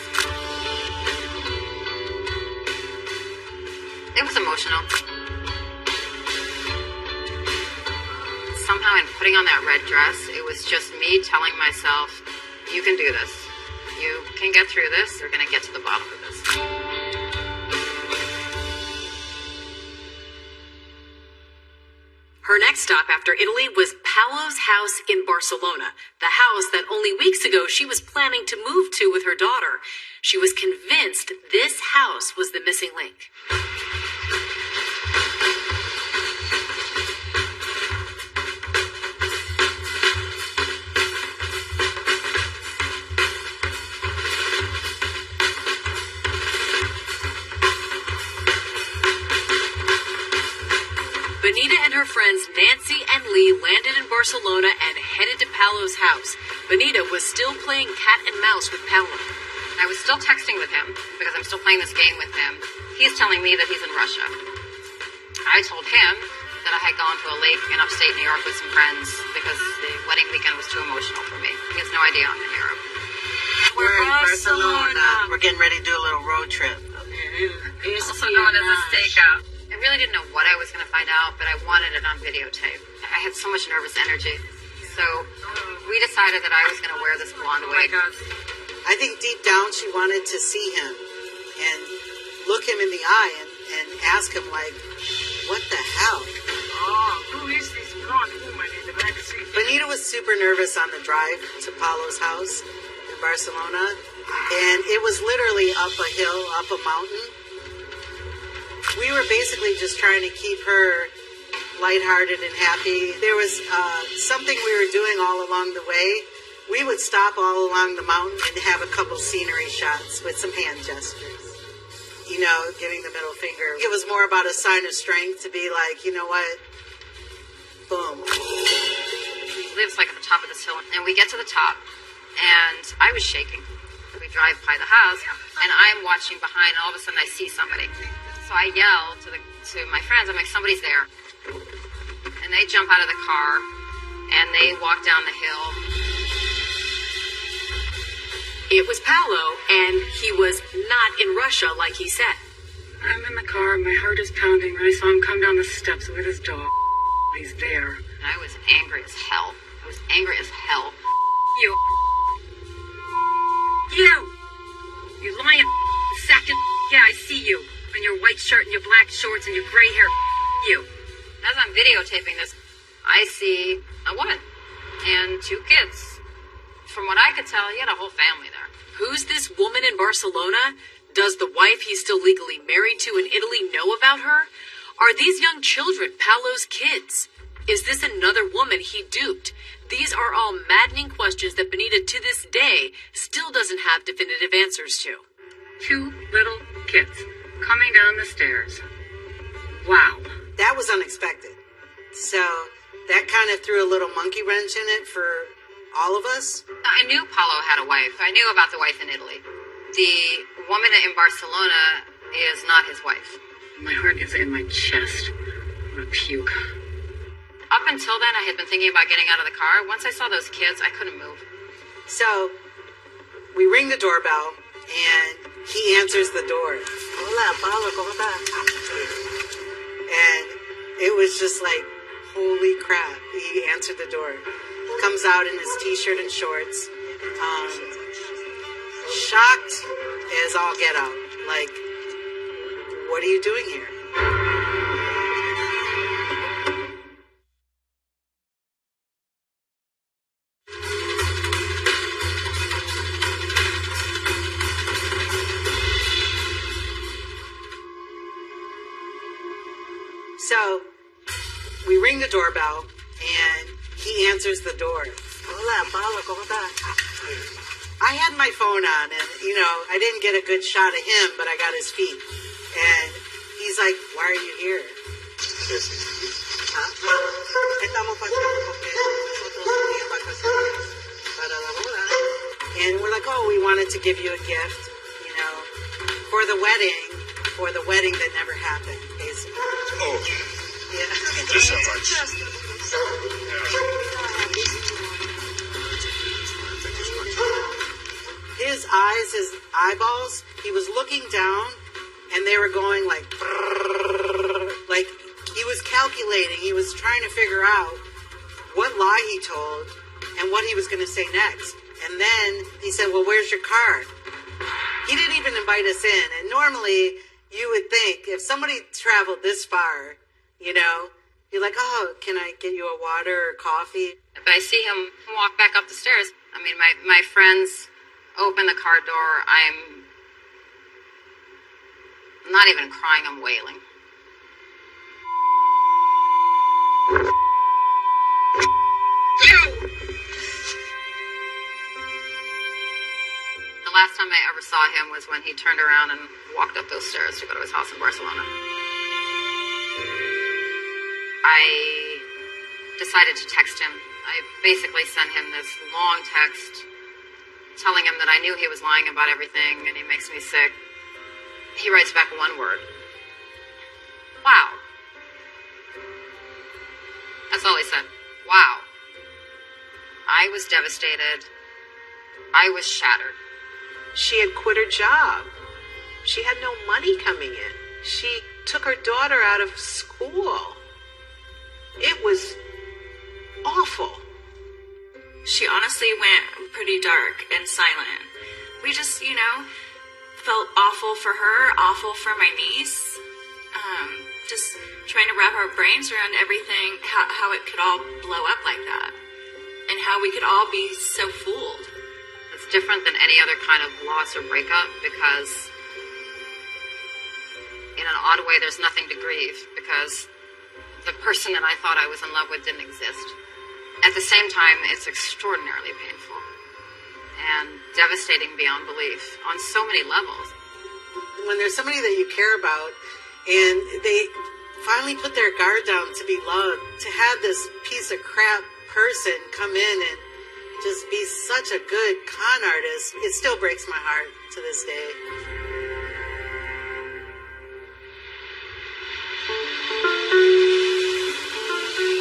It was emotional. Somehow in putting on that red dress, it was just me telling myself, you can do this. You can get through this. You're going to get to the bottom of this. Her next stop after Italy was Paolo's house in Barcelona, the house that only weeks ago she was planning to move to with her daughter. She was convinced this house was the missing link. Benita and her friends Nancy and Lee landed in Barcelona and headed to Paolo's house. Benita was still playing cat and mouse with Paolo. I was still texting with him because I'm still playing this game with him. He's telling me that he's in Russia. I told him that I had gone to a lake in upstate New York with some friends because the wedding weekend was too emotional for me. He has no idea I'm in Europe. We're in Barcelona. We're getting ready to do a little road trip. Also known as a stakeout. I really didn't know what I was going to find out, but I wanted it on videotape. I had so much nervous energy. So we decided that I was going to wear this blonde wig. I think deep down she wanted to see him and look him in the eye and ask him, like, what the hell? Oh, who is this blonde woman in the back seat? Benita was super nervous on the drive to Paolo's house in Barcelona, and it was literally up a hill, up a mountain. We were basically just trying to keep her lighthearted and happy. There was something we were doing all along the way. We would stop all along the mountain and have a couple scenery shots with some hand gestures. You know, giving the middle finger. It was more about a sign of strength to be like, you know what? Boom. He lives like at the top of this hill, and we get to the top, and I was shaking. We drive by the house, and I'm watching behind, and all of a sudden I see somebody. So I yell to my friends, I'm like, somebody's there. And they jump out of the car, and they walk down the hill. It was Paolo, and he was not in Russia like he said. I'm in the car, my heart is pounding, and I saw him come down the steps with his dog. He's there. And I was angry as hell. I was angry as hell. You lying sack of yeah, I see you. In your white shirt and your black shorts and your gray hair. You. As I'm videotaping this, I see a woman and 2 kids. From what I could tell, he had a whole family there. Who's this woman in Barcelona? Does the wife he's still legally married to in Italy know about her? Are these young children Paolo's kids? Is this another woman he duped? These are all maddening questions that Benita to this day still doesn't have definitive answers to. 2 little kids coming down the stairs. Wow. That was unexpected. So that kind of threw a little monkey wrench in it for all of us. I knew Paolo had a wife. I knew about the wife in Italy. The woman in Barcelona is not his wife. My heart is in my chest. I'm gonna puke. Up until then, I had been thinking about getting out of the car. Once I saw those kids, I couldn't move. So we ring the doorbell, and he answers the door. Hola, Paolo, ¿cómo estás? And it was just like, holy crap. He answered the door. Comes out in his t-shirt and shorts. Shocked as all get out. Like, what are you doing here? So, we ring the doorbell, and he answers the door. Hola, Paolo, ¿cómo estás? I had my phone on, and, you know, I didn't get a good shot of him, but I got his feet. And he's like, why are you here? And we're like, oh, we wanted to give you a gift, you know, for the wedding that never happened, basically. Oh, yeah. thank you so much. His eyes, his eyeballs, he was looking down, and they were going like he was calculating. He was trying to figure out what lie he told and what he was going to say next. And then he said, well, where's your card? He didn't even invite us in. And normally you would think if somebody traveled this far, you know, You're like, oh, can I get you a water or coffee? But I see him walk back up the stairs. I mean, my friends open the car door. I'm not even crying, I'm wailing. The last time I ever saw him was when he turned around and walked up those stairs to go to his house in Barcelona. I decided to text him. I basically sent him this long text telling him that I knew he was lying about everything and he makes me sick. He writes back one word. Wow. That's all he said. Wow. I was devastated. I was shattered. She had quit her job. She had no money coming in. She took her daughter out of school. It was awful. She honestly went pretty dark and silent. We just, felt awful for her, awful for my niece. Just trying to wrap our brains around everything, how it could all blow up like that. And how we could all be so fooled. It's different than any other kind of loss or breakup because in an odd way there's nothing to grieve because the person that I thought I was in love with didn't exist. At the same time, it's extraordinarily painful and devastating beyond belief on so many levels. When there's somebody that you care about and they finally put their guard down to be loved, to have this piece of crap person come in and just be such a good con artist, it still breaks my heart to this day.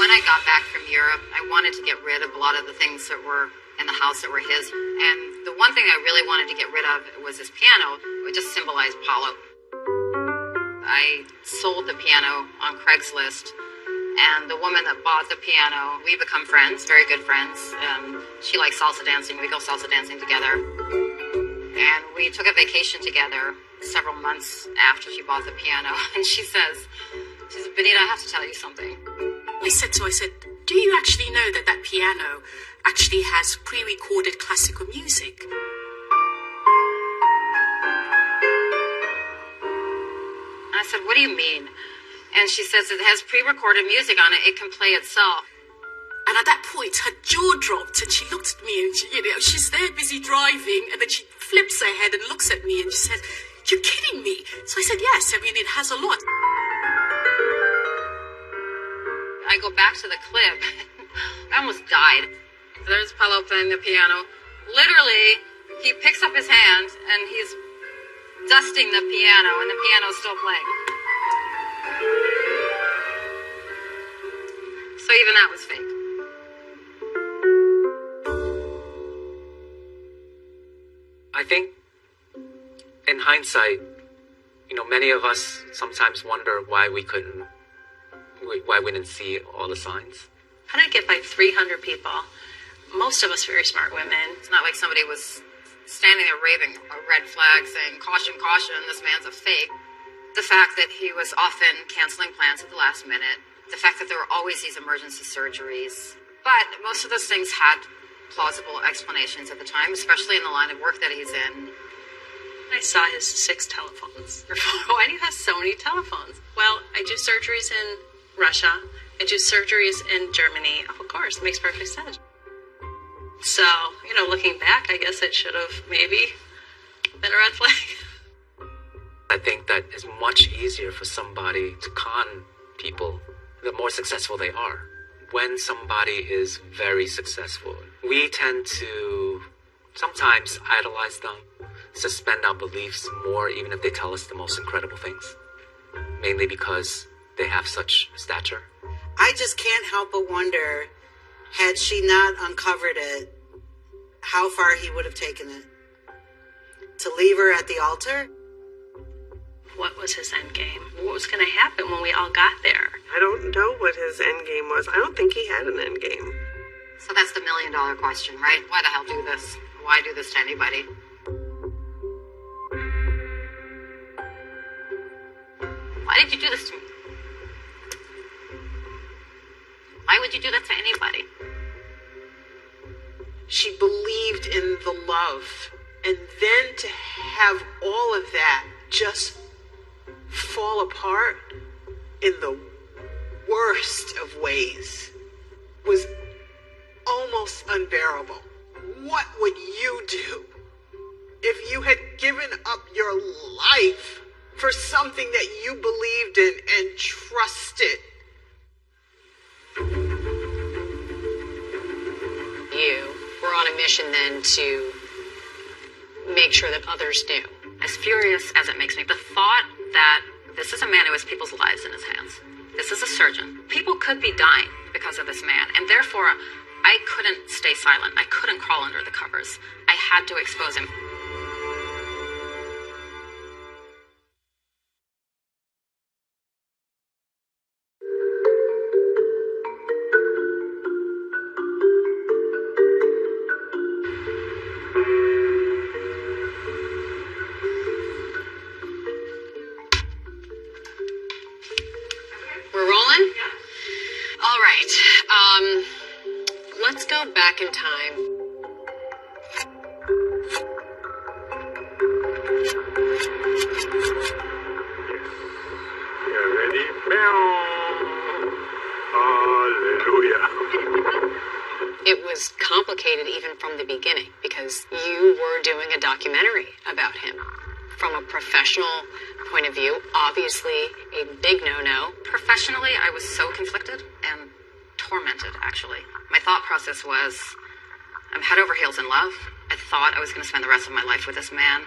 When I got back from Europe, I wanted to get rid of a lot of the things that were in the house that were his. And the one thing I really wanted to get rid of was his piano. It just symbolized Paulo. I sold the piano on Craigslist, and the woman that bought the piano, we become friends, very good friends. She likes salsa dancing. We go salsa dancing together. And we took a vacation together several months after she bought the piano. And she says, Benita, I have to tell you something. I said, do you actually know that that piano actually has pre-recorded classical music? I said, what do you mean? And she says it has pre-recorded music on it. It can play itself. And at that point, her jaw dropped and she looked at me and she's there busy driving and then she flips her head and looks at me and she says, you're kidding me. So I said, yes, it has a lot. I go back to the clip. I almost died. There's Paulo playing the piano. Literally, he picks up his hand and he's dusting the piano and the piano's still playing. So even that was fake. I think in hindsight, many of us sometimes wonder why we didn't see all the signs. How did it get by 300 people? Most of us very smart women. It's not like somebody was standing there waving a red flag saying, caution, caution, this man's a fake. The fact that he was often canceling plans at the last minute. The fact that there were always these emergency surgeries. But most of those things had plausible explanations at the time, especially in the line of work that he's in. I saw his 6 telephones. Why do you have so many telephones? Well, I do surgeries in Russia. I do surgeries in Germany. Of course, it makes perfect sense. So, looking back, I guess it should have maybe been a red flag. I think that it's much easier for somebody to con people the more successful they are. When somebody is very successful, we tend to sometimes idolize them, suspend our beliefs more even if they tell us the most incredible things. Mainly because they have such stature. I just can't help but wonder, had she not uncovered it, how far he would have taken it. To leave her at the altar? What was his end game? What was going to happen when we all got there? I don't know what his end game was. I don't think he had an end game. So that's the $1 million question, right? Why the hell do this? Why do this to anybody? Why did you do this to me? would you do that to anybody? She believed in the love. And then to have all of that just fall apart in the worst of ways was almost unbearable. What would you do if you had given up your life for something that you believed in and trusted? You were on a mission then to make sure that others knew. As furious as it makes me, the thought that this is a man who has people's lives in his hands. This is a surgeon. People could be dying because of this man, and therefore I couldn't stay silent. I couldn't crawl under the covers. I had to expose him. We're rolling? All right. Let's go back in time. You ready? Hallelujah. It was complicated even from the beginning because you were doing a documentary about him. From a professional point of view, obviously a big no-no. Professionally, I was so conflicted and tormented, actually. My thought process was, I'm head over heels in love. I thought I was going to spend the rest of my life with this man,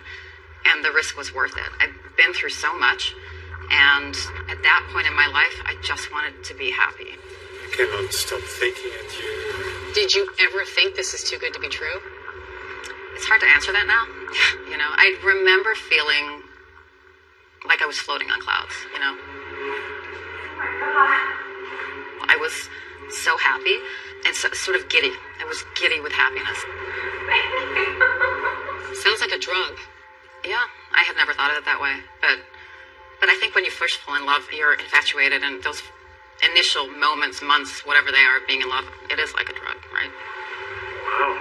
and the risk was worth it. I've been through so much, and at that point in my life, I just wanted to be happy. I cannot stop thinking at you. Did you ever think this is too good to be true? It's hard to answer that now. You know, I remember feeling like I was floating on clouds, you know. I was so happy and so, sort of giddy. I was giddy with happiness. Sounds like a drug. Yeah, I had never thought of it that way. But I think when you first fall in love, you're infatuated, and those initial moments, months, whatever they are, being in love, it is like a drug, right? Wow.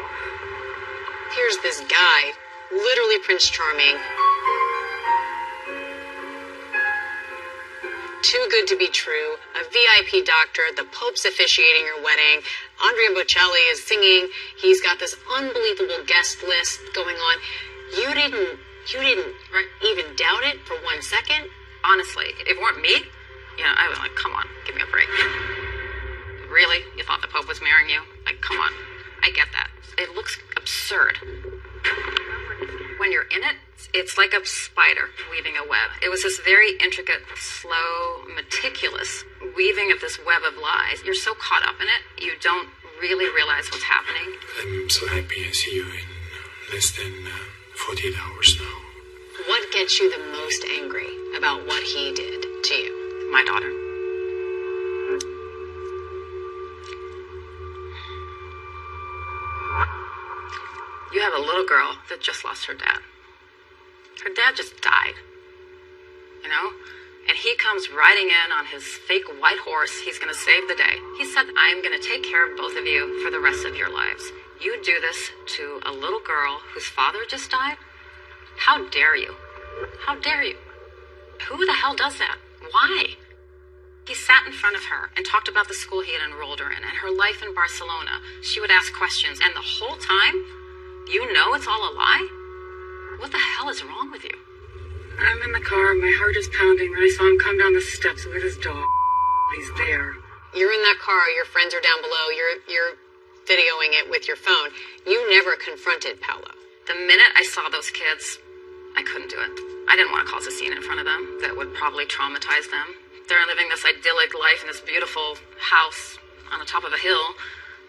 Here's this guy, literally Prince Charming. Too good to be true, a VIP doctor, the Pope's officiating your wedding, Andrea Bocelli is singing, he's got this unbelievable guest list going on. You didn't even doubt it for 1 second? Honestly, if it weren't me, you know, I was like, come on, give me a break. Really? You thought the Pope was marrying you? Like, come on. I get that. It looks absurd. When you're in it, it's like a spider weaving a web. It was this very intricate, slow, meticulous weaving of this web of lies. You're so caught up in it, you don't really realize what's happening. I'm so happy I see you in less than 48 hours now. What gets you the most angry about what he did to you? My daughter. You have a little girl that just lost her dad. Her dad just died. You know? And he comes riding in on his fake white horse. He's going to save the day. He said, I'm going to take care of both of you for the rest of your lives. You do this to a little girl whose father just died? How dare you? How dare you? Who the hell does that? Why? He sat in front of her and talked about the school he had enrolled her in and her life in Barcelona. She would ask questions, and the whole time, you know it's all a lie? What the hell is wrong with you? I'm in the car, my heart is pounding, and I saw him come down the steps with his dog. He's there. You're in that car, your friends are down below, you're videoing it with your phone. You never confronted Paolo. The minute I saw those kids, I couldn't do it. I didn't want to cause a scene in front of them that would probably traumatize them. They're living this idyllic life in this beautiful house on the top of a hill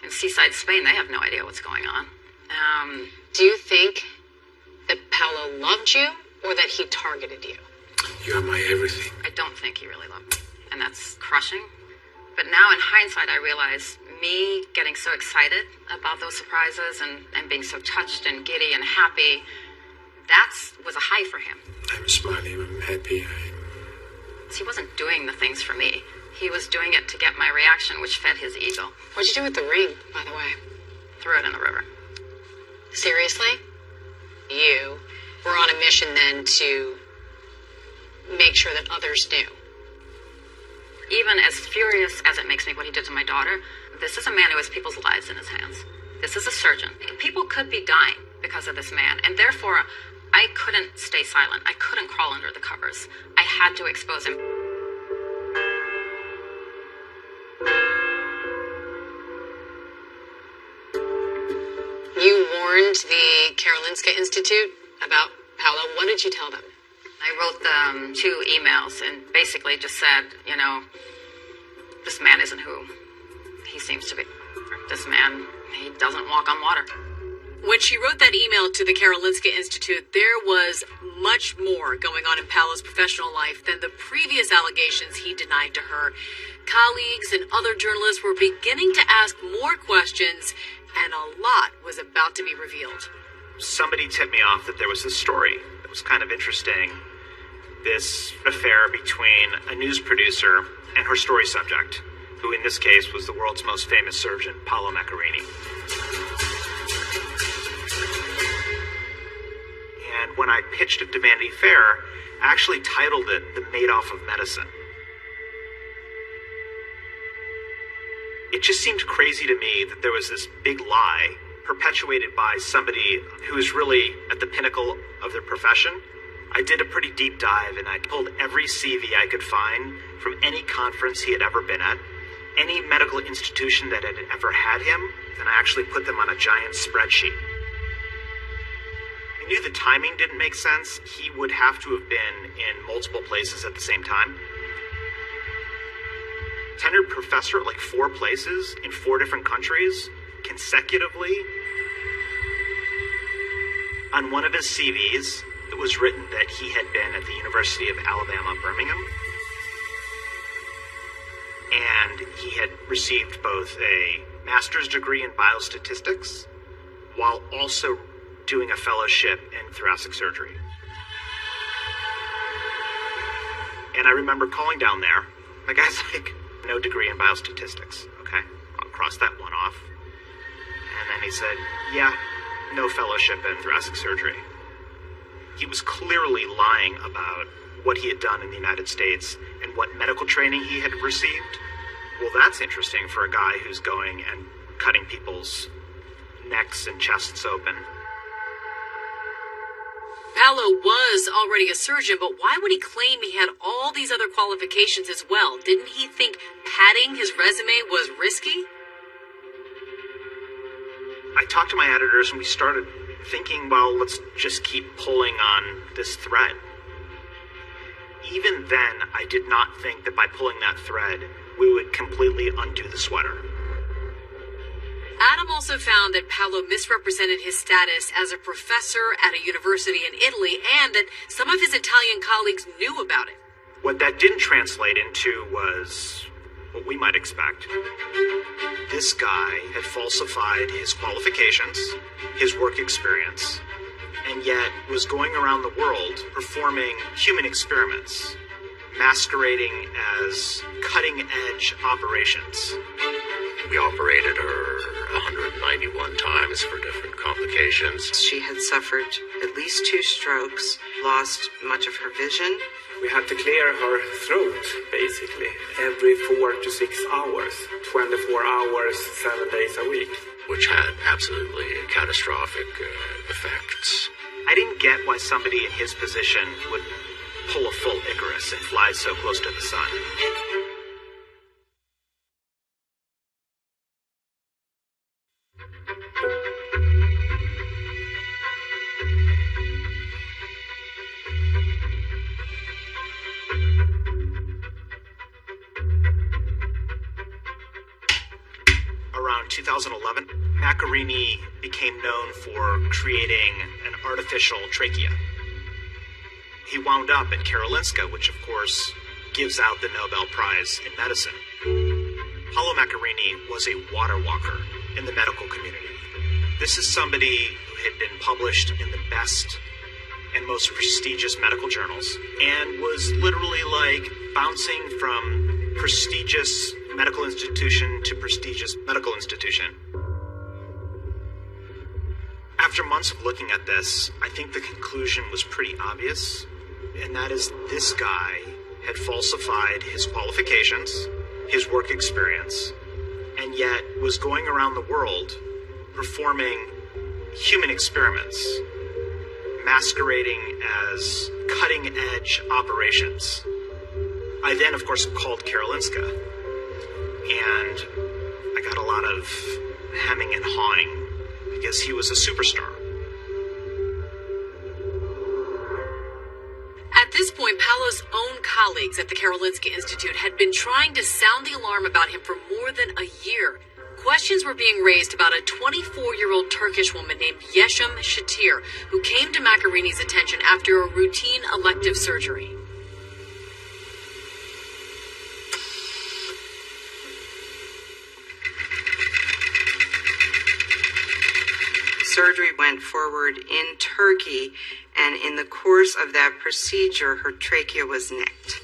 in seaside Spain. They have no idea what's going on. Do you think that Paolo loved you or that he targeted you? You are my everything. I don't think he really loved me, and that's crushing. But now in hindsight, I realize me getting so excited about those surprises and being so touched and giddy and happy, that was a high for him. I'm smiling, I'm happy. He wasn't doing the things for me. He was doing it to get my reaction, which fed his ego. What'd you do with the ring, by the way? Threw it in the river. Seriously? You were on a mission then to make sure that others knew. Even as furious as it makes me what he did to my daughter, this is a man who has people's lives in his hands. This is a surgeon. People could be dying because of this man, and therefore I couldn't stay silent. I couldn't crawl under the covers. I had to expose him. You warned the Karolinska Institute about Paolo. What did you tell them? I wrote them 2 emails and basically just said, you know, this man isn't who he seems to be. This man, he doesn't walk on water. When she wrote that email to the Karolinska Institute, there was much more going on in Paolo's professional life than the previous allegations he denied to her. Colleagues and other journalists were beginning to ask more questions, and a lot was about to be revealed. Somebody tipped me off that there was this story that was kind of interesting. This affair between a news producer and her story subject, who in this case was the world's most famous surgeon, Paolo Macchiarini. And when I pitched it to Vanity Fair, I actually titled it The Madoff of Medicine. It just seemed crazy to me that there was this big lie perpetuated by somebody who is really at the pinnacle of their profession. I did a pretty deep dive and I pulled every CV I could find from any conference he had ever been at, any medical institution that had ever had him, and I actually put them on a giant spreadsheet. I knew the timing didn't make sense. He would have to have been in multiple places at the same time. Tenured professor at like 4 places in 4 different countries consecutively. On one of his CVs, it was written that he had been at the University of Alabama, Birmingham. And he had received both a master's degree in biostatistics while also doing a fellowship in thoracic surgery. And I remember calling down there. The guy's like, no degree in biostatistics. Okay, I'll cross that one off. And then he said, yeah, no fellowship in thoracic surgery. He was clearly lying about what he had done in the United States and what medical training he had received. Well, that's interesting for a guy who's going and cutting people's necks and chests open. Paolo was already a surgeon, but why would he claim he had all these other qualifications as well? Didn't he think padding his resume was risky? I talked to my editors and we started thinking, well, let's just keep pulling on this thread. Even then, I did not think that by pulling that thread, we would completely undo the sweater. Adam also found that Paolo misrepresented his status as a professor at a university in Italy and that some of his Italian colleagues knew about it. What that didn't translate into was what we might expect. This guy had falsified his qualifications, his work experience, and yet was going around the world performing human experiments, masquerading as cutting-edge operations. We operated her 191 times for different complications. She had suffered at least 2 strokes, lost much of her vision. We had to clear her throat, basically, every 4 to 6 hours, 24 hours, 7 days a week. Which had absolutely catastrophic effects. I didn't get why somebody in his position would pull a full Icarus and fly so close to the sun. Around 2011, Macchiarini became known for creating an artificial trachea. He wound up at Karolinska, which of course gives out the Nobel Prize in medicine. Paolo Macchiarini was a water walker in the medical community. This is somebody who had been published in the best and most prestigious medical journals and was literally like bouncing from prestigious medical institution to prestigious medical institution. After months of looking at this, I think the conclusion was pretty obvious, and that is this guy had falsified his qualifications, his work experience, and yet was going around the world performing human experiments, masquerading as cutting-edge operations. I then, of course, called Karolinska, and I got a lot of hemming and hawing because he was a superstar. At this point, Paolo's own colleagues at the Karolinska Institute had been trying to sound the alarm about him for more than a year. Questions were being raised about a 24-year-old Turkish woman named Yeşim Shatir, who came to Macarini's attention after a routine elective surgery. Surgery went forward in Turkey, and in the course of that procedure, her trachea was nicked.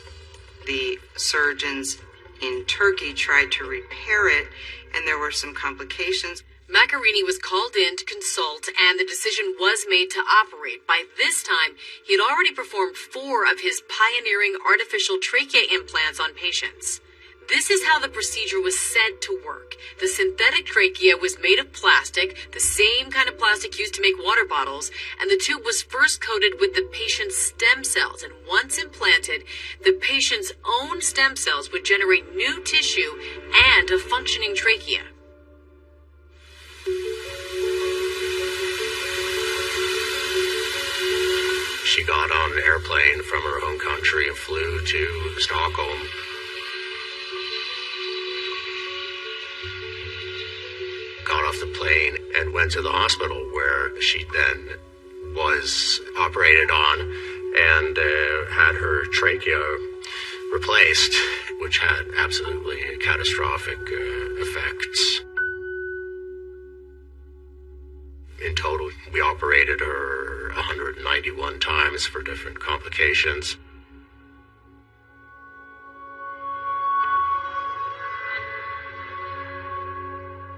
The surgeons in Turkey tried to repair it, and there were some complications. Macarini was called in to consult, and the decision was made to operate. By this time, he had already performed 4 of his pioneering artificial trachea implants on patients. This is how the procedure was said to work. The synthetic trachea was made of plastic, the same kind of plastic used to make water bottles, and the tube was first coated with the patient's stem cells. And once implanted, the patient's own stem cells would generate new tissue and a functioning trachea. She got on an airplane from her home country and flew to Stockholm. Got off the plane and went to the hospital, where she then was operated on and had her trachea replaced, which had absolutely catastrophic effects. In total, we operated her 191 times for different complications.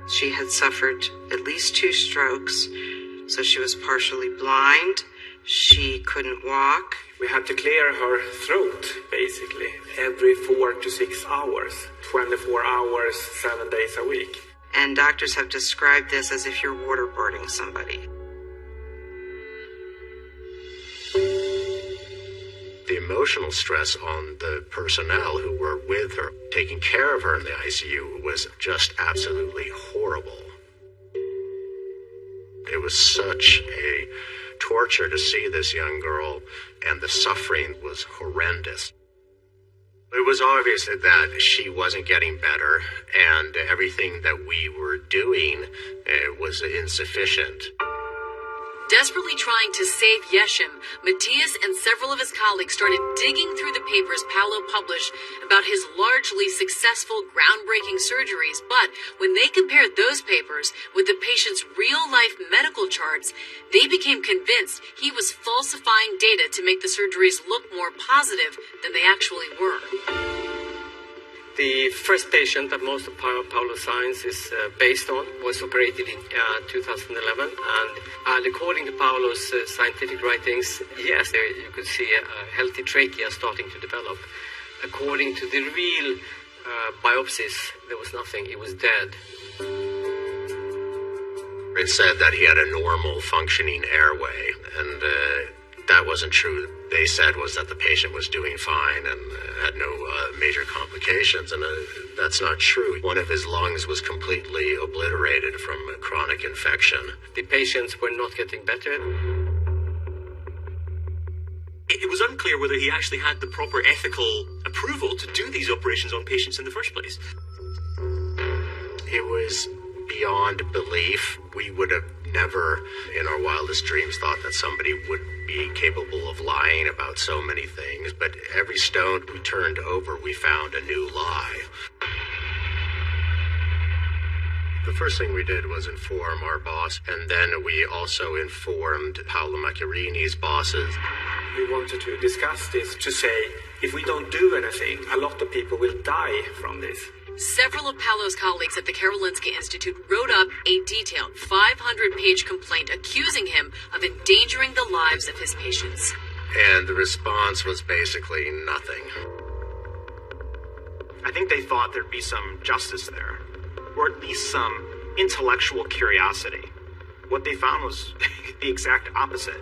She had suffered at least 2 strokes, so she was partially blind. She couldn't walk. We had to clear her throat, basically, every 4 to 6 hours, 24 hours, 7 days a week. And doctors have described this as if you're waterboarding somebody. The emotional stress on the personnel who were with her, taking care of her in the ICU, was just absolutely horrible. It was such a torture to see this young girl, and the suffering was horrendous. It was obvious that she wasn't getting better, and everything that we were doing was insufficient. Desperately trying to save Yeşim, Matthias and several of his colleagues started digging through the papers Paolo published about his largely successful, groundbreaking surgeries. But when they compared those papers with the patient's real-life medical charts, they became convinced he was falsifying data to make the surgeries look more positive than they actually were. The first patient that most of Paolo's science is based on was operated in 2011, and according to Paolo's scientific writings, yes, you could see a healthy trachea starting to develop. According to the real biopsies, there was nothing. He was dead. It said that he had a normal functioning airway, and that wasn't true. They said was that the patient was doing fine and had no major complications, and that's not true. One of his lungs was completely obliterated from a chronic infection. The patients were not getting better. It was unclear whether he actually had the proper ethical approval to do these operations on patients in the first place. It was beyond belief. We would have never in our wildest dreams thought that somebody would be capable of lying about so many things, but every stone we turned over, we found a new lie. The first thing we did was inform our boss, and then we also informed Paolo Macchiarini's bosses. We wanted to discuss this to say, if we don't do anything, a lot of people will die from this. Several of Paulo's colleagues at the Karolinska Institute wrote up a detailed 500-page complaint accusing him of endangering the lives of his patients. And the response was basically nothing. I think they thought there'd be some justice there, or at least some intellectual curiosity. What they found was the exact opposite.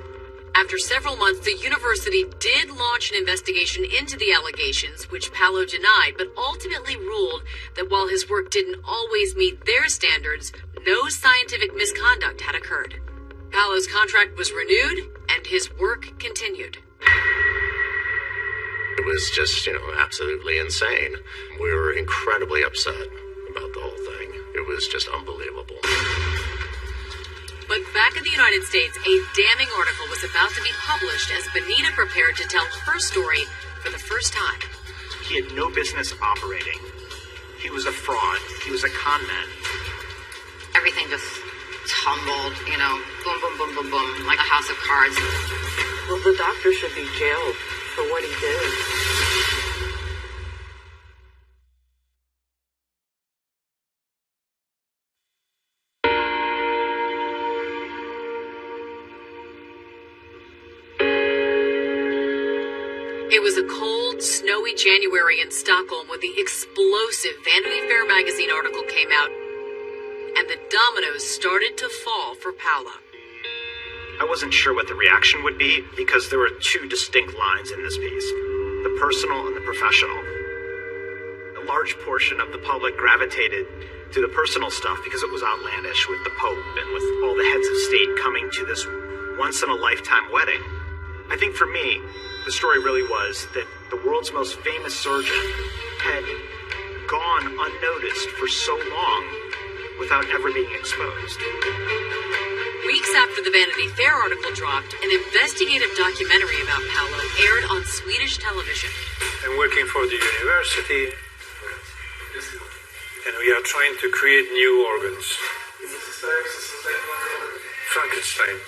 After several months, the university did launch an investigation into the allegations, which Paulo denied, but ultimately ruled that while his work didn't always meet their standards, no scientific misconduct had occurred. Paulo's contract was renewed, and his work continued. It was just, absolutely insane. We were incredibly upset about the whole thing. It was just unbelievable. But back in the United States, a damning article was about to be published as Benita prepared to tell her story for the first time. He had no business operating. He was a fraud. He was a con man. Everything just tumbled, boom, boom, boom, boom, boom, like a house of cards. Well, the doctor should be jailed for what he did. It was a cold, snowy January in Stockholm when the explosive Vanity Fair magazine article came out, and the dominoes started to fall for Paulo. I wasn't sure what the reaction would be because there were two distinct lines in this piece, the personal and the professional. A large portion of the public gravitated to the personal stuff because it was outlandish with the Pope and with all the heads of state coming to this once-in-a-lifetime wedding. I think for me, the story really was that the world's most famous surgeon had gone unnoticed for so long without ever being exposed. Weeks after the Vanity Fair article dropped, an investigative documentary about Paulo aired on Swedish television. I'm working for the university, and we are trying to create new organs. Frankenstein.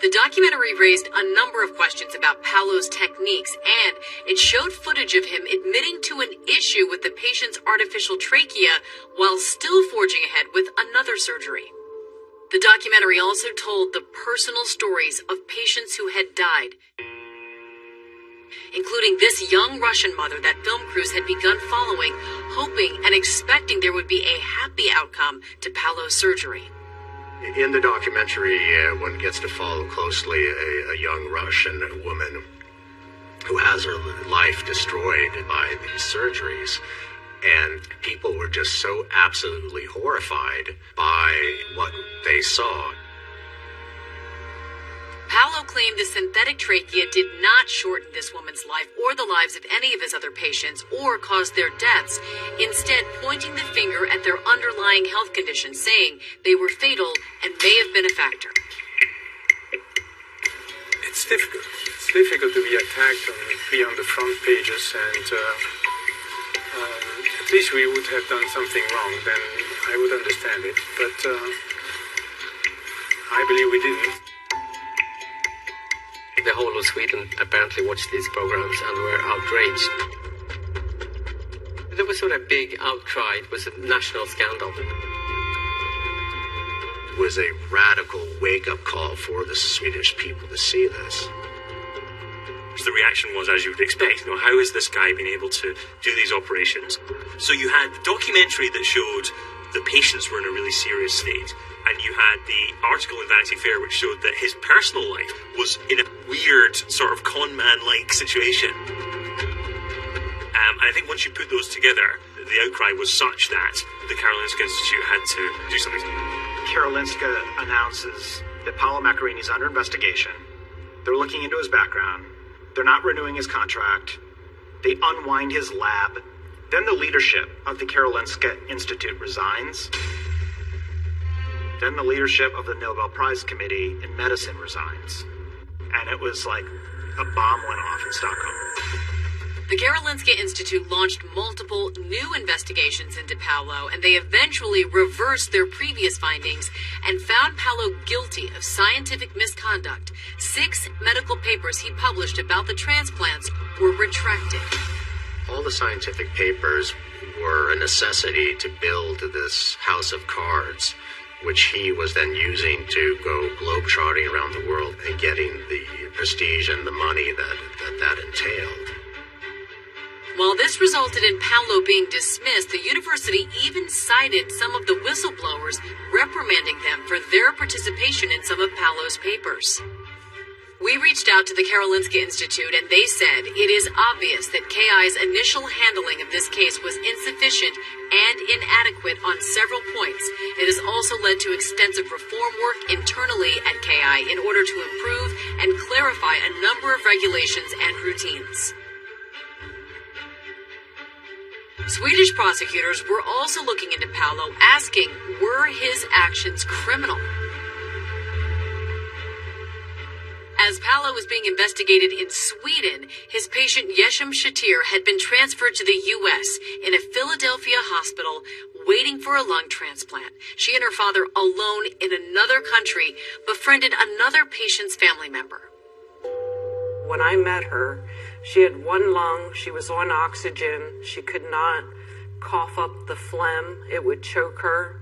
The documentary raised a number of questions about Paulo's techniques, and it showed footage of him admitting to an issue with the patient's artificial trachea while still forging ahead with another surgery. The documentary also told the personal stories of patients who had died, including this young Russian mother that film crews had begun following, hoping and expecting there would be a happy outcome to Paulo's surgery. In the documentary, one gets to follow closely a young Russian woman who has her life destroyed by these surgeries. And people were just so absolutely horrified by what they saw. Paulo claimed the synthetic trachea did not shorten this woman's life or the lives of any of his other patients or cause their deaths, instead pointing the finger at their underlying health conditions, saying they were fatal and may have been a factor. It's difficult. It's difficult to be attacked and be on the front pages, and at least we would have done something wrong, then I would understand it, but I believe we didn't. The whole of Sweden apparently watched these programs and were outraged. There was sort of a big outcry. It was a national scandal. It was a radical wake-up call for the Swedish people to see this. The reaction was, as you would expect, how has this guy been able to do these operations? So you had the documentary that showed the patients were in a really serious state, and you had the article in Vanity Fair which showed that his personal life was in a weird sort of con man-like situation. And I think once you put those together, the outcry was such that the Karolinska Institute had to do something. Karolinska announces that Paolo Macchiarini is under investigation. They're looking into his background. They're not renewing his contract. They unwind his lab. Then the leadership of the Karolinska Institute resigns. Then the leadership of the Nobel Prize Committee in Medicine resigns. And it was like a bomb went off in Stockholm. The Karolinska Institute launched multiple new investigations into Paolo, and they eventually reversed their previous findings and found Paolo guilty of scientific misconduct. 6 medical papers he published about the transplants were retracted. All the scientific papers were a necessity to build this house of cards, which he was then using to go globetrotting around the world and getting the prestige and the money that entailed. While this resulted in Paolo being dismissed, the university even cited some of the whistleblowers, reprimanding them for their participation in some of Paolo's papers. We reached out to the Karolinska Institute, and they said it is obvious that KI's initial handling of this case was insufficient and inadequate on several points. It has also led to extensive reform work internally at KI in order to improve and clarify a number of regulations and routines. Swedish prosecutors were also looking into Paolo, asking, were his actions criminal? As Paolo was being investigated in Sweden, his patient Yeshem Shatir had been transferred to the U.S. in a Philadelphia hospital waiting for a lung transplant. She and her father, alone in another country, befriended another patient's family member. When I met her, she had one lung, she was on oxygen, she could not cough up the phlegm, it would choke her.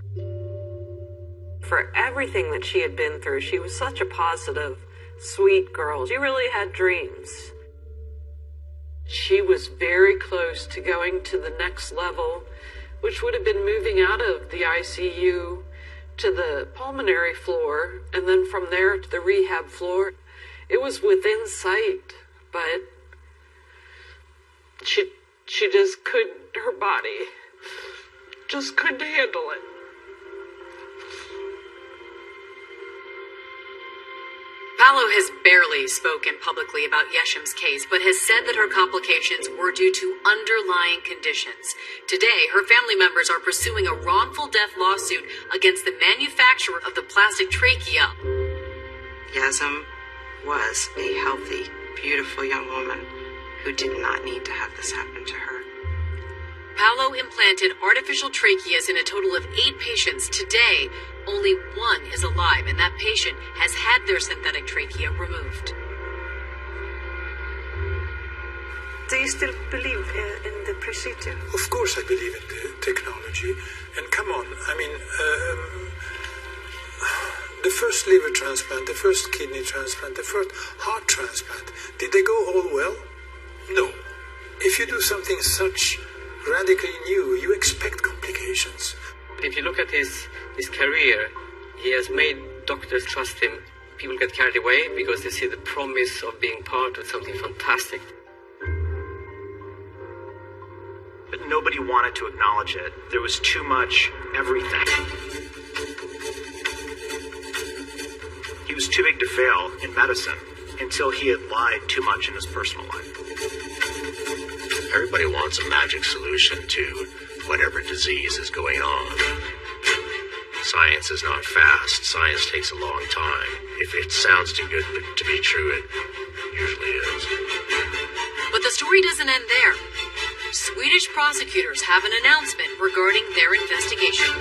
For everything that she had been through, she was such a positive, sweet girl. She really had dreams. She was very close to going to the next level, which would have been moving out of the ICU to the pulmonary floor, and then from there to the rehab floor. It was within sight, but she just couldn't, her body just couldn't handle it. Paolo has barely spoken publicly about Yeshem's case, but has said that her complications were due to underlying conditions. Today, her family members are pursuing a wrongful death lawsuit against the manufacturer of the plastic trachea. Yesem was a healthy, beautiful young woman who did not need to have this happen to her. Paolo implanted artificial tracheas in a total of 8 patients. Today, only 1 is alive, and that patient has had their synthetic trachea removed. Do you still believe in the procedure? Of course I believe in the technology. And come on, I mean, the first liver transplant, the first kidney transplant, the first heart transplant, did they go all well? No. If you do something such radically new, you expect complications. If you look at his career, he has made doctors trust him. People get carried away because they see the promise of being part of something fantastic. But nobody wanted to acknowledge it. There was too much everything. He was too big to fail in medicine until he had lied too much in his personal life. Everybody wants a magic solution to whatever disease is going on. Science is not fast. Science takes a long time. If it sounds too good to be true, it usually is. But the story doesn't end there. Swedish prosecutors have an announcement regarding their investigation.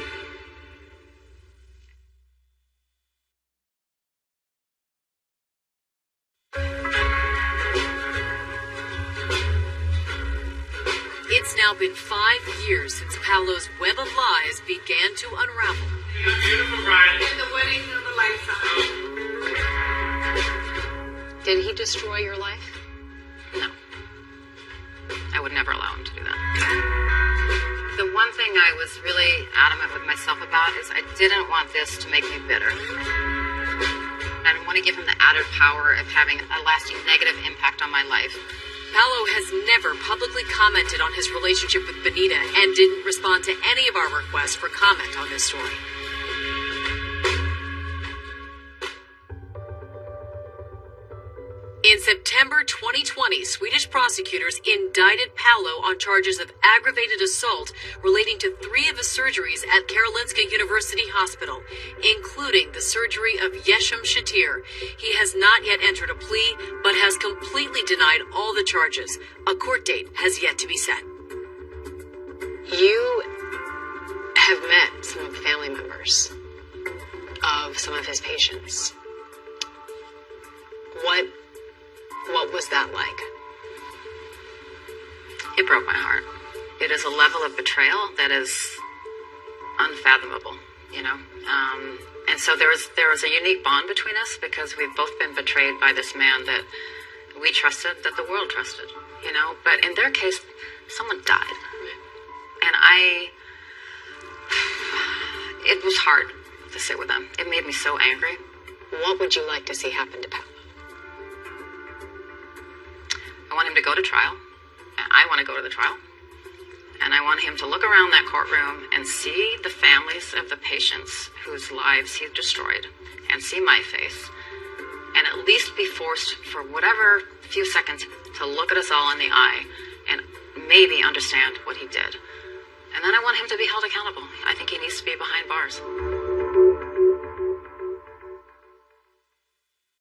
It's now been 5 years since Paolo's web of lies began to unravel. Beautiful bride. The wedding of a lifetime. Did he destroy your life? No. I would never allow him to do that. The one thing I was really adamant with myself about is I didn't want this to make me bitter. I didn't want to give him the added power of having a lasting negative impact on my life. Paolo has never publicly commented on his relationship with Benita and didn't respond to any of our requests for comment on this story. In September 2020, Swedish prosecutors indicted Paolo on charges of aggravated assault relating to 3 of his surgeries at Karolinska University Hospital, including the surgery of Yesham Shatir. He has not yet entered a plea, but has completely denied all the charges. A court date has yet to be set. You have met some of the family members of some of his patients. What was that like? It broke my heart. It is a level of betrayal that is unfathomable, you know. And so there was a unique bond between us because we've both been betrayed by this man that we trusted, that the world trusted, you know. But in their case, someone died. And it was hard to sit with them. It made me so angry. What would you like to see happen to Paolo? I want him to go to trial. I want to go to the trial. And I want him to look around that courtroom and see the families of the patients whose lives he destroyed and see my face. And at least be forced for whatever few seconds to look at us all in the eye and maybe understand what he did. And then I want him to be held accountable. I think he needs to be behind bars.